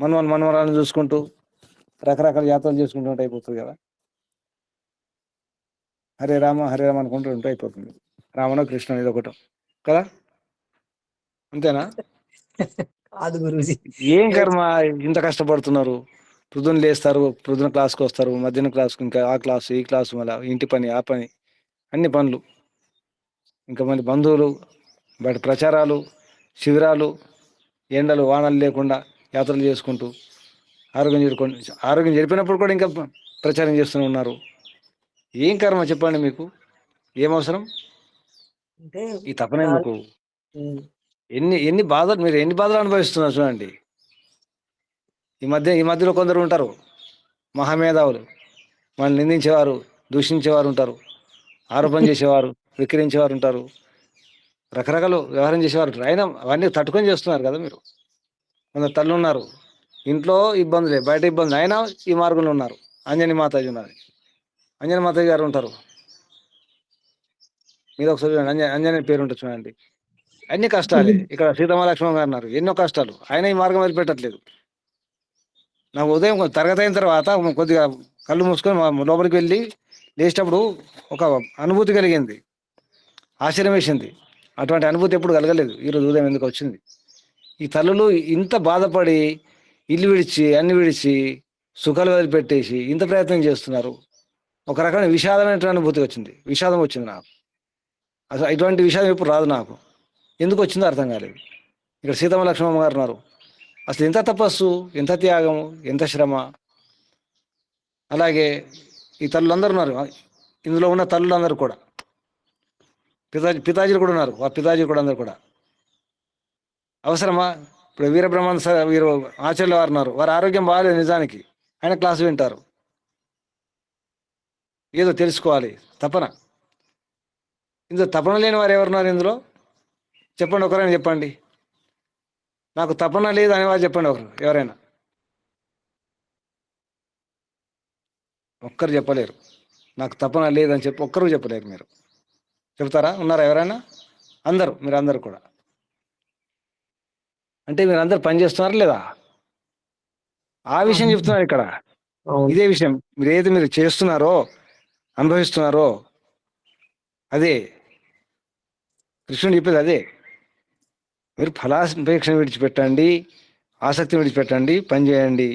మనవరాలను చూసుకుంటూ రకరకాల యాత్రలు చేసుకుంటూ ఉంటే అయిపోతుంది కదా. హరే రామ అనుకుంటూ ఉంటే అయిపోతుంది. రామనో కృష్ణ ఇది ఒకటి కదా, అంతేనా? కాదు గురుజీ, ఏం కర్మ ఇంత కష్టపడుతున్నారు? పొద్దున్న లేస్తారు, పొద్దున క్లాస్కి వస్తారు, మధ్యాహ్నం క్లాస్కి, ఇంకా ఆ క్లాసు ఈ క్లాసు, మళ్ళీ ఇంటి పని ఆ పని, అన్ని పనులు, ఇంకా మళ్ళీ బంధువులు, బయట ప్రచారాలు, శిబిరాలు, ఎండలు వానలు లేకుండా యాత్రలు చేసుకుంటూ ఆరోగ్యం చెడిపోయినప్పుడు కూడా ఇంకా ప్రచారం చేస్తూనే ఉన్నారు. ఏం కర్మ చెప్పండి? మీకు ఏం అవసరం? అంటే ఈ తపన ఎందుకు? ఎన్ని బాధలు, మీరు ఎన్ని బాధలు అనుభవిస్తున్నారు చూడండి. ఈ మధ్యలో కొందరు ఉంటారు మహామేధావులు, మనల్ని నిందించేవారు, దూషించేవారు ఉంటారు, ఆరోపణ చేసేవారు, విక్రించేవారు ఉంటారు, రకరకాలు వ్యవహారం చేసేవారు ఉంటారు. అయినా అవన్నీ తట్టుకొని చేస్తున్నారు కదా మీరు. కొందరు తల్లు ఉన్నారు, ఇంట్లో ఇబ్బందులే, బయట ఇబ్బందులు, అయినా ఈ మార్గంలో ఉన్నారు. అంజని మాతాజీ ఉన్నారు, అంజని మాతాజీ గారు ఉంటారు. మీరు ఒకసారి చూడండి, అంజని పేరు ఉంటుంది చూడండి. అన్ని కష్టాలే. ఇక్కడ సీతమహాలక్ష్మణ గారు ఉన్నారు, ఎన్నో కష్టాలు, ఆయన ఈ మార్గం వదిలిపెట్టట్లేదు. నాకు ఉదయం తరగతి అయిన తర్వాత కొద్దిగా కళ్ళు మూసుకొని లోపలికి వెళ్ళి లేచేటప్పుడు ఒక అనుభూతి కలిగింది, ఆశ్చర్యం వేసింది. అటువంటి అనుభూతి ఎప్పుడు కలగలేదు, ఈరోజు ఉదయం ఎందుకు వచ్చింది. ఈ తల్లులు ఇంత బాధపడి ఇల్లు విడిచి అన్ని విడిచి సుఖాలు వదిలిపెట్టేసి ఇంత ప్రయత్నం చేస్తున్నారు. ఒక రకమైన విషాదమైనటువంటి అనుభూతి వచ్చింది, విషాదం వచ్చింది నాకు. అసలు ఇటువంటి విషాదం ఎప్పుడు రాదు నాకు, ఎందుకు వచ్చిందో అర్థం కాలేదు. ఇక్కడ సీతమ్మ లక్ష్మమ్మ గారు ఉన్నారు, అసలు ఎంత తపస్సు, ఎంత త్యాగము, ఎంత శ్రమ. అలాగే ఈ తల్లులందరూ ఉన్నారు, ఇందులో ఉన్న తల్లులందరూ కూడా, పితాజీలు కూడా ఉన్నారు, ఆ పితాజీ కూడా అందరు కూడా అవసరమా? ఇప్పుడు వీరబ్రహ్మానంద వీరు ఆచార్యుల వారు ఉన్నారు, వారి ఆరోగ్యం బాగాలేదు నిజానికి, ఆయన క్లాసు వింటారు, ఏదో తెలుసుకోవాలి తపన. ఇందులో తపన లేని వారు ఎవరున్నారు ఇందులో? చెప్పండి, ఒకరైనా చెప్పండి. నాకు తపన లేదు అనేవారు చెప్పండి, ఒకరు ఎవరైనా. ఒక్కరు చెప్పలేరు, నాకు తపన లేదని చెప్పి ఒక్కరు చెప్పలేరు. మీరు చెప్తారా? ఉన్నారా ఎవరైనా? అందరూ, మీరు అందరు కూడా. అంటే మీరు అందరు పని చేస్తున్నారా లేదా? ఆ విషయం చెప్తున్నారు ఇక్కడ. ఇదే విషయం, మీరు ఏది మీరు చేస్తున్నారో, అనుభవిస్తున్నారో, అదే కృష్ణుడు చెప్పేది అదే. మీరు ఫలాపేక్షను విడిచిపెట్టండి, ఆసక్తిని విడిచిపెట్టండి, పని చేయండి.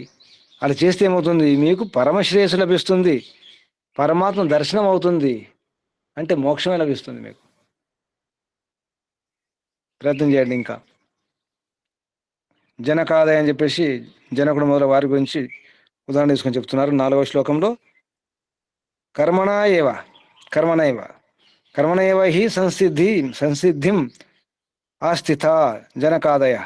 అలా చేస్తే ఏమవుతుంది? మీకు పరమశ్రేయస్సు లభిస్తుంది, పరమాత్మ దర్శనం అవుతుంది, అంటే మోక్షమే లభిస్తుంది మీకు. ప్రయత్నం చేయండి. ఇంకా జనకాదయ అని చెప్పేసి జనకుడు మొదల వారి గురించి ఉదాహరణ తీసుకొని చెప్తున్నారు 4వ శ్లోకంలో. కర్మణ ఏవ కర్మణ ఏవ కర్మణ ఏవ హి సంసిద్ధిం ఆస్థిత జనకాదయ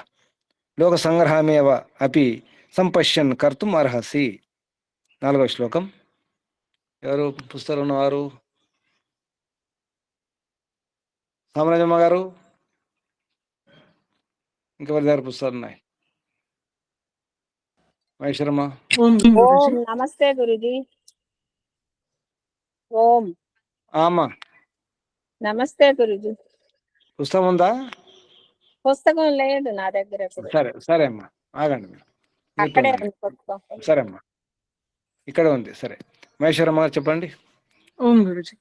లోక సంగ్రహమేవ అపి సంపశ్యన్ కర్తుం అర్హసి. 4వ శ్లోకం. ఎవరు పుస్తకాలు ఉన్నవారు? సామ్రాజ్యమ్మ గారు, ఇంకెవరి దగ్గర పుస్తకాలు ఉన్నాయి? మహేశ్వరమ్మ. ఓం ఓం గురుజీ. నమస్తే గురుజీ. ఓం అమ్మా, నమస్తే గురుజీ. పుస్తకం ఉందా? పుస్తకం లేదు నా దగ్గర ఇప్పుడు. సరే సరే అమ్మా, ఆగండి మీరు. అక్కడే ఉంది పుస్తకం. సరే అమ్మా, ఇక్కడ ఉంది. సరే మహేశ్వరమ్మ గారు చెప్పండి. ఓం గురుజీ.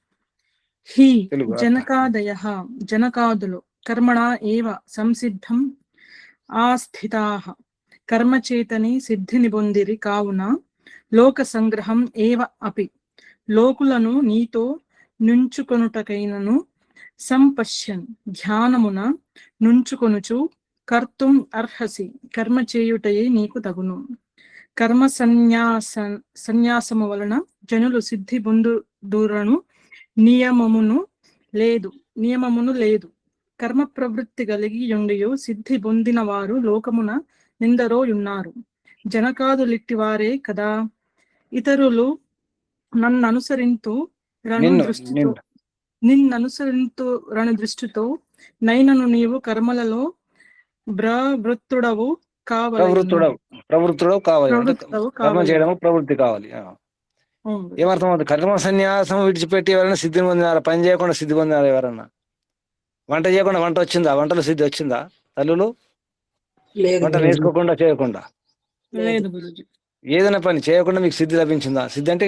హి తెలుగు అర్థం. జనకాదయః జనకాదులు కర్మణ ఏవ సంసిద్ధం ఆస్థితాః కర్మచేతని సిద్ధిని పొందిరి కావున లోక సంగ్రహం ఏవ అపి లోకులను నీతో నుంచుకొనుటకైనను సంపశ్యన్ ధ్యానమున నుంచుకొనుచు కర్తుం అర్హసి కర్మ చేయుటయే నీకు తగును. కర్మ సన్యాసము వలన జనులు సిద్ధి పొందుదురను నియమమును లేదు. కర్మ ప్రవృత్తి కలిగి యుండియు సిద్ధి పొందిన వారు లోకమున నిందరో ఉన్నారు. జనకాదులిట్టి వారే కదా. ఇతరులు నన్ననుసరింతు రను దృష్టితో నైనను నీవు కర్మలలో ప్రవృత్తుడవు కావాలి. కర్మ చేయడం ప్రవృత్తి కావాలి. ఏమర్థం అవుతుంది? కర్మ సన్యాసం విడిచిపెట్టి ఎవరైనా సిద్ధిని పొందినారా? పని చేయకుండా సిద్ధి పొందినారా? ఎవరన్నా వంట చేయకుండా వంట వచ్చిందా? వంటలో సిద్ధి వచ్చిందా? తల్లులు వంట నేర్చుకోకుండా చేయకుండా ఏదైనా పని చేయకుండా మీకు సిద్ధి లభించిందా? సిద్ధి అంటే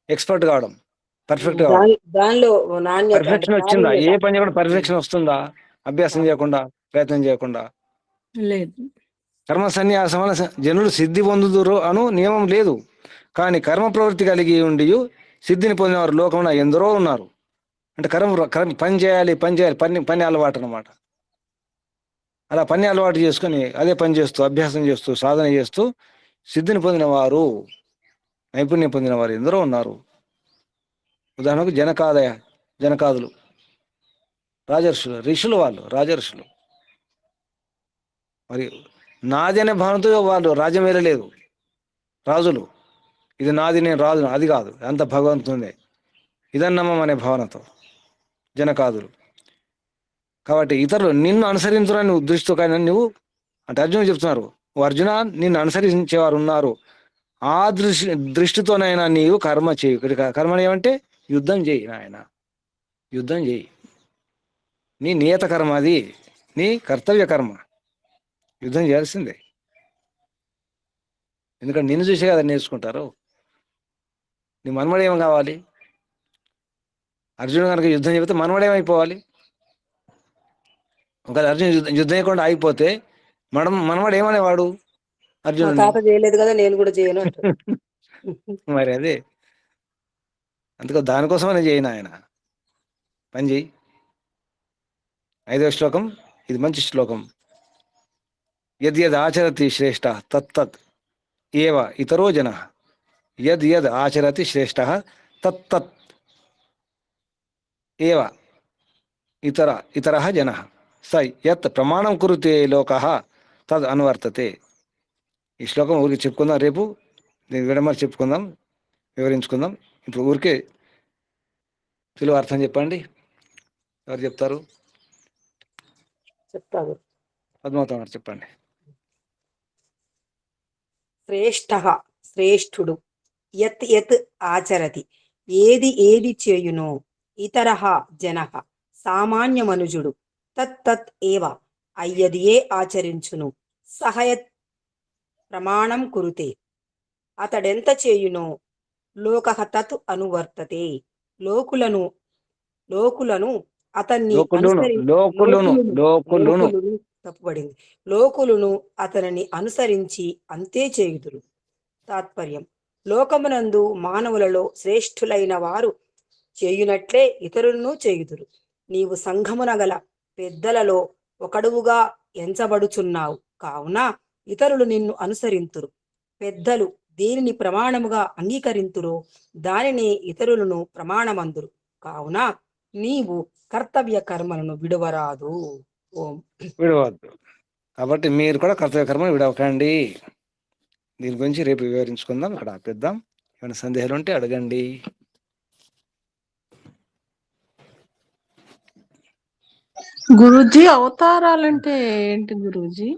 ఎక్స్పర్ట్ కావడం, పర్ఫెక్ట్ కావడం. దానిలో నాణ్యత పర్ఫెక్షన్ వచ్చిందా? ఏ పని చేయకుండా పర్ఫెక్షన్ వస్తుందా? అభ్యాసం చేయకుండా, ప్రయత్నం చేయకుండా. లేదు. కర్మ సన్యాసం వల్ల జనులు సిద్ధి పొందుదురు అను నియమం లేదు. కానీ కర్మ ప్రవృత్తి కలిగి ఉండి సిద్ధిని పొందినవారు లోకంలో ఎందరో ఉన్నారు. అంటే పని చేయాలి పని అలవాటు అనమాట. అలా పని అలవాటు చేసుకొని అదే పని చేస్తూ, అభ్యాసం చేస్తూ, సాధన చేస్తూ సిద్ధిని పొందినవారు, నైపుణ్యం పొందినవారు ఎందరో ఉన్నారు. ఉదాహరణకు జనకాదులు రాజర్షులు, ఋషులు, వాళ్ళు రాజర్షులు. మరి నాది అనే భావనతో వాళ్ళు రాజ్యం వెళ్ళలేదు రాజులు. ఇది నాది, నేను రాజు, అది కాదు, అంత భగవంతుందే ఇదన్నమం అనే భావనతో జనకాదులు. కాబట్టి ఇతరులు నిన్ను అనుసరించురని దృష్టితో కానీ నువ్వు అంటే అర్జునుడు చెప్తున్నారు, ఓ అర్జున నిన్ను అనుసరించేవారు ఉన్నారు, ఆ దృష్టితోనైనా నీవు కర్మ చేయు. కర్మ ఏమంటే యుద్ధం చేయి నాయన, యుద్ధం చేయి. నీ నియత కర్మ అది, నీ కర్తవ్య కర్మ, యుద్ధం చేయాల్సిందే. ఎందుకంటే నిన్ను చూసే కదా నేర్చుకుంటారు. నీ మనమడు ఏం కావాలి? అర్జునుడు కనుక యుద్ధం చెబితే మనమడు ఏమైపోవాలి? ఒకవేళ అర్జున్ యుద్ధం చేయకుండా ఆగిపోతే మనమడు ఏమనేవాడు మా అర్జునుడిని? తాత చేయలేదు కదా నేను కూడా చేయను అంటాడు. మరి అదే, అందుకో దానికోసమనే చేయను ఆయన పని చేయి. 5వ శ్లోకం, ఇది మంచి శ్లోకం. యద్ ఆచరతి శ్రేష్ఠ తత్తత్ ఏవ ఇతరో జన. యద్ ఆచరతి శ్రేష్ఠ తత్తత్ ఏవ ఇతరః జనః స యత్ ప్రమాణం కురుతే లోకః తద్ అనువర్తతే. ఈ శ్లోకం ఊరికి చెప్పుకుందాం, రేపు దీని విడమరి చెప్పుకుందాం, వివరించుకుందాం. ఇప్పుడు ఊరికే తెలుగు అర్థం చెప్పండి. ఎవరు చెప్తారు? చెప్తాను. పద్మావతి గారు చెప్పండి. శ్రేష్ఠ శ్రేష్ఠుడు, యత్ యత్ ఆచరతి ఏది ఏది చేయునో, ఇతరః జనః సామాన్య మనుజుడు, తత్ తత్ ఏవ అయ్యది ఏ ఆచరించును, సహయత్ ప్రమాణం కురుతే అతడెంత చేయునో, లోకః తత్ అనువర్తతే లోకులను అతన్ని తప్పుపడింది. లోకులను అతనిని అనుసరించి అంతే చేయుదురు. తాత్పర్యం: లోకమునందు మానవులలో శ్రేష్ఠులైన వారు చేయునట్లే ఇతరులను చేయుదురు. నీవు సంఘమున గల పెద్దలలో ఒకడువుగా ఎంచబడుచున్నావు కావున ఇతరులు నిన్ను అనుసరింతురు. పెద్దలు దేనిని ప్రమాణముగా అంగీకరింతురో దానిని ఇతరులను ప్రమాణమందురు. కావున నీవు కర్తవ్య కర్మలను విడవరాదు. విడవద్దు. కాబట్టి మీరు కూడా కర్తవ్య కర్మను విడవకండి. దీని గురించి రేపు వివరించుకుందాం. ఇక్కడ ఆపేద్దాం. ఏమైనా సందేహాలు ఉంటే అడగండి. గురూజీ, అవతారాలంటే ఏంటి గురూజీ?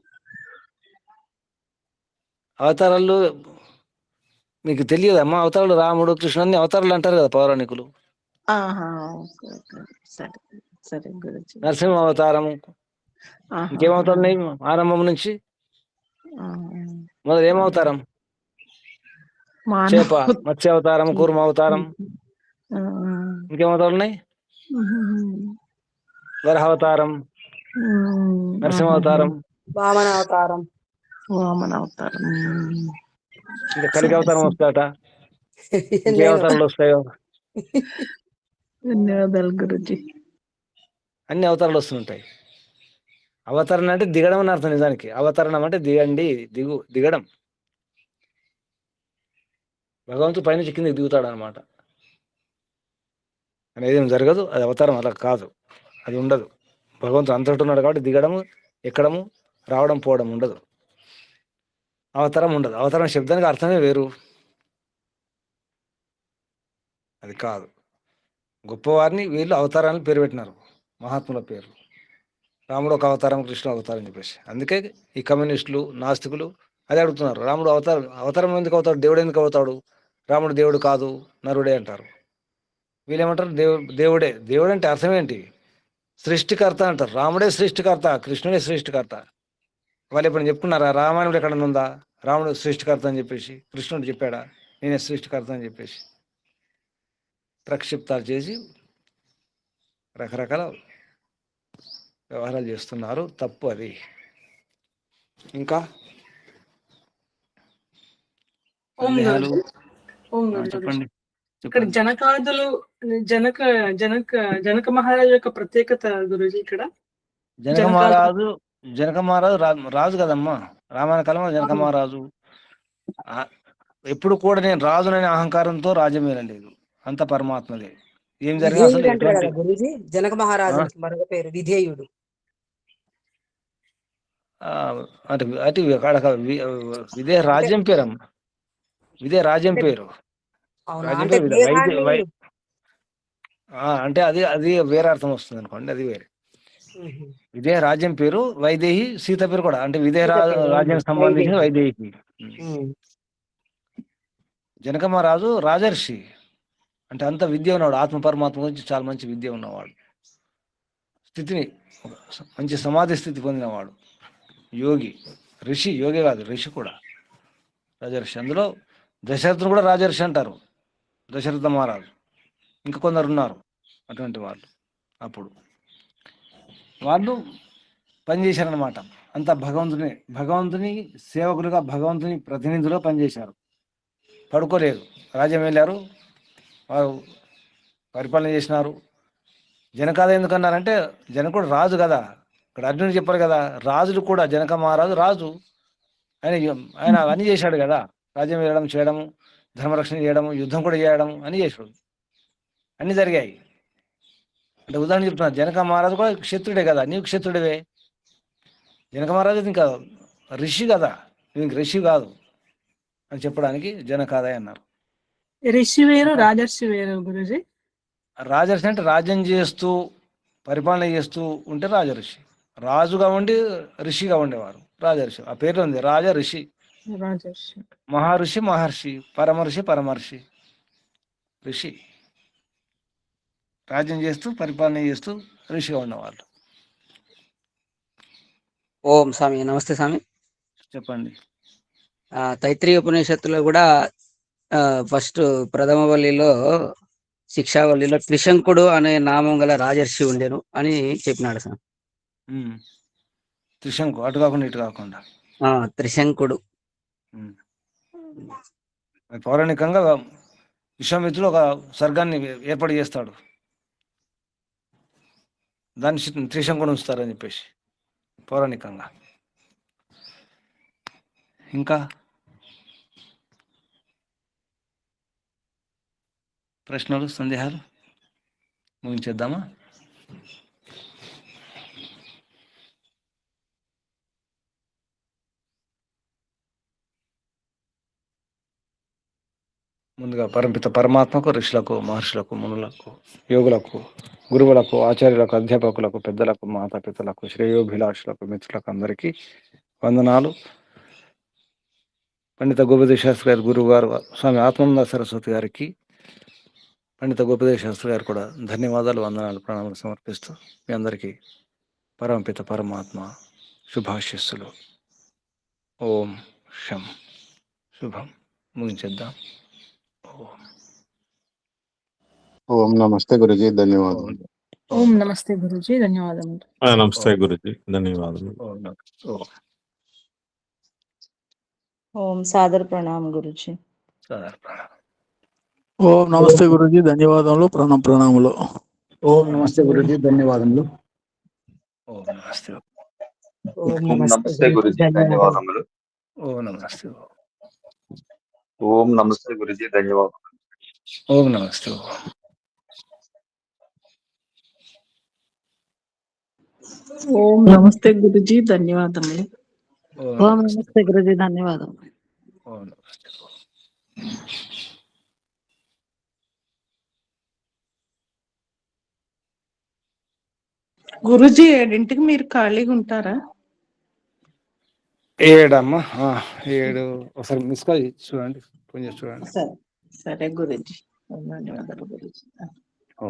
అవతారాలు మీకు తెలియదమ్మా? అవతారాలు రాముడు, కృష్ణుని అవతారాలు అంటారు కదా పౌరాణికులు. సరే సరే గురూజీ. నరసింహ అవతారం, ఇంకేమవుతారు ఉన్నాయి ఆరంభం నుంచి మొదలు ఏమవుతారం? చేప, మత్స్య అవతారం, కూర్మ అవతారం, ఇంకేమవుతారు ఉన్నాయి? వరహ అవతారం, నరసింహ అవతారం, వామన అవతారం, ఇంకా కలికి అవతారం వస్తాట. ఇంకే అవతారాలు వస్తాయో? ధన్యవాదాలు గురూజీ. అన్ని అవతారాలు వస్తుంటాయి. అవతరణ అంటే దిగడం అని అర్థం. నిజానికి అవతరణం అంటే దిగండి, దిగడం. భగవంతుడు పైనుంచి కిందకి దిగుతాడు అనమాట. అనేది ఏం జరగదు. అది అవతారం అలా కాదు, అది ఉండదు. భగవంతుడు అంతటి ఉన్నాడు కాబట్టి దిగడము, ఎక్కడము, రావడం, పోవడం ఉండదు. అవతారం ఉండదు. అవతారం శబ్దానికి అర్థమే వేరు, అది కాదు. గొప్పవారిని వీళ్ళు అవతారాన్ని పేరు పెట్టినారు, మహాత్ముల పేరు. రాముడు ఒక అవతారం, కృష్ణుడు అవతారం చెప్పేసి. అందుకే ఈ కమ్యూనిస్టులు, నాస్తికులు అదే అడుగుతున్నారు. రాముడు అవతారం ఎందుకు అవుతాడు? దేవుడు ఎందుకు అవుతాడు? రాముడు దేవుడు కాదు, నరుడే అంటారు. వీళ్ళేమంటారు? దేవుడే. దేవుడు అంటే అర్థం ఏంటి? సృష్టికర్త అంటారు. రాముడే సృష్టికర్త, కృష్ణుడే సృష్టికర్త. వాళ్ళు ఎప్పుడు చెప్పుకున్నారా? రామాయణుడు ఎక్కడన్నా ఉందా రాముడు సృష్టికర్త అని చెప్పేసి? కృష్ణుడు చెప్పాడా నేనే సృష్టికర్త అని చెప్పేసి? ప్రక్షిప్తాలు చేసి రకరకాల వ్యవహారాలు చేస్తున్నారు. తప్పు అది. ఇంకా సందేహాలు చెప్పండి. ఇక్కడ జనకాదులు జనక మహారాజు యొక్క ప్రత్యేకత గురుజీ. ఇక్కడ జనక మహారాజు రాజు కదమ్మా. రామాయణ కాలంలో జనక మహారాజు. ఎప్పుడు కూడా నేను రాజుననే అహంకారంతో రాజ్యం లేదు, అంత పరమాత్మదే. ఏం జరిగిన అసలు గురూజీ, జనక మహారాజుకి మరొక పేరు విధేయుడు. ఆ, అంటే అటు అక్కడ ఇదే అంటే రాజ్యం పేరమ్మ, ఇదే రాజ్యం అంటే పేరు. అవునా రాజ్యం అంటే పేరు వైద్య దేహాన్ని అంటే అది అది వేరే అర్థం వస్తుంది అనుకోండి, అది వేరే. మ్మ్. విదేహ రాజ్యం పేరు వైదేహి, సీత పేరు కూడా అంటే విదేహ సీత పేరు రాజ్యానికి సంబంధించిన వైదేహి. వైదేహికి. మ్మ్. జనక మహారాజు రాజర్షి, అంటే అంత విద్య ఉన్నవాడు, ఆత్మ పరమాత్మ గురించి చాలా మంచి విద్య ఉన్నవాడు, స్థితిని ఒక మంచి సమాధి స్థితి పొందినవాడు, యోగి, ఋషి. యోగి కాదు, ఋషి కూడా రాజర్షి. అందులో దశరథుని కూడా రాజర్షి అంటారు, దశరథ మహారాజు. ఇంకా కొందరు ఉన్నారు అటువంటి వాళ్ళు. అప్పుడు వాళ్ళు పనిచేశారనమాట. అంత భగవంతుని సేవకులుగా, భగవంతుని ప్రతినిధులుగా పనిచేశారు. పడుకోలేదు, రాజ్యం వెళ్ళారు, వారు పరిపాలన చేసినారు. జనకాద ఎందుకన్నారంటే జనకుడు రాజు కదా, ఇక్కడ అర్జునుడు చెప్పారు కదా, రాజులు కూడా, జనక మహారాజు రాజు, ఆయన ఆయన అన్ని చేశాడు కదా, రాజ్యం వెళ్ళడం, చేయడం, ధర్మరక్షణ చేయడం, యుద్ధం కూడా చేయడం అన్ని చేశాడు, అన్ని జరిగాయి. అంటే ఉదాహరణ చెప్తున్నా, జనక మహారాజు కూడా క్షత్రుడే కదా, నీవు క్షత్రుడివే. జనక మహారాజు ఇంకా ఋషి కదా, నువ్వు ఇంక ఋషి కాదు అని చెప్పడానికి జనకాదయ అన్నారు. రిషి వేరు రాజర్షి వేరు గురుజీ. రాజర్షి అంటే రాజ్యం చేస్తూ పరిపాలన చేస్తూ ఉంటే రాజర్షి, రాజుగా ఉండి ఋషిగా ఉండేవారు రాజర్షి. ఆ పేర్లో ఉంది రాజ ఋషి, రాజర్షి. మహర్షి మహర్షి, పరమర్షి ఋషి. రాజ్యం చేస్తూ పరిపాలన చేస్తూ ఋషిగా ఉన్నవాళ్ళు. ఓం స్వామి, నమస్తే స్వామి. చెప్పండి. తైత్రీయ ఉపనిషత్తులో కూడా ఫస్ట్ ప్రథమ వల్లిలో, శిక్షావల్లిలో త్రిశంకుడు అనే నామం గల రాజర్షి ఉండేను అని చెప్పినాడు స్వామి. త్రిశంకు, అటు కాకుండా ఇటు కాకుండా త్రిశంకుడు. పౌరాణికంగా విశ్వామిత్రుడు ఒక స్వర్గాన్ని ఏర్పాటు చేస్తాడు, దాన్ని త్రిశంకుడు ఉంచుతారని చెప్పేసి పౌరాణికంగా. ఇంకా ప్రశ్నలు, సందేహాలు ముగించేద్దామా? ముందుగా పరమపిత పరమాత్మకు, ఋషులకు, మహర్షులకు, మునులకు, యోగులకు, గురువులకు, ఆచార్యులకు, అధ్యాపకులకు, పెద్దలకు, మాతాపితలకు, శ్రేయోభిలాషులకు, మిత్రులకు అందరికీ వందనాలు. పండిత గోపదేవ శాస్త్రి గారి గురువు గారు స్వామి ఆత్మానంద సరస్వతి గారికి, పండిత గోపదేవ శాస్త్రి గారు కూడా ధన్యవాదాలు, వందనాలు, ప్రణామాలు సమర్పిస్తూ మీ అందరికీ పరమపిత పరమాత్మ శుభాశిస్సులు. ఓం శం. శుభం. ముగించేద్దాం. ఓం నమస్తే గురుజీ, ధన్యవాదాలు. ఓం నమస్తే గురుజీ, ధన్యవాదములు. నమస్తే గురుజీ, ధన్యవాదాలు. ఓం సాదర ప్రణామ్ గురుజీ. ఓం నమస్తే గురుజీ, ధన్యవాదములు, ప్రణాములు. ఓం నమస్తే గురుజీ, ధన్యవాదములు. ఓం నమస్తే. ఓం ఓం నమస్తే నమస్తే గురుజీ, ధన్యవాదములు. ఓం నమస్తే. ఓం నమస్తే గురుజీ, ధన్యవాదములు. ఓం నమస్తే. ఓం నమస్తే గురుజీ, ధన్యవాదములు. ఓం నమస్తే గురుజీ, ధన్యవాదములు. ఓం నమస్తే. గురుజీ 7ంటికి మీరు ఖాళీగా ఉంటారా? 7 అమ్మా, 7. ఒకసారి మిస్ కాల్ చూడండి, ఫోన్ చేసి చూడండి. సరే గురుజీ, ధన్యవాదాలు గురుజీ. ఓ.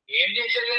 ఏం చేసేది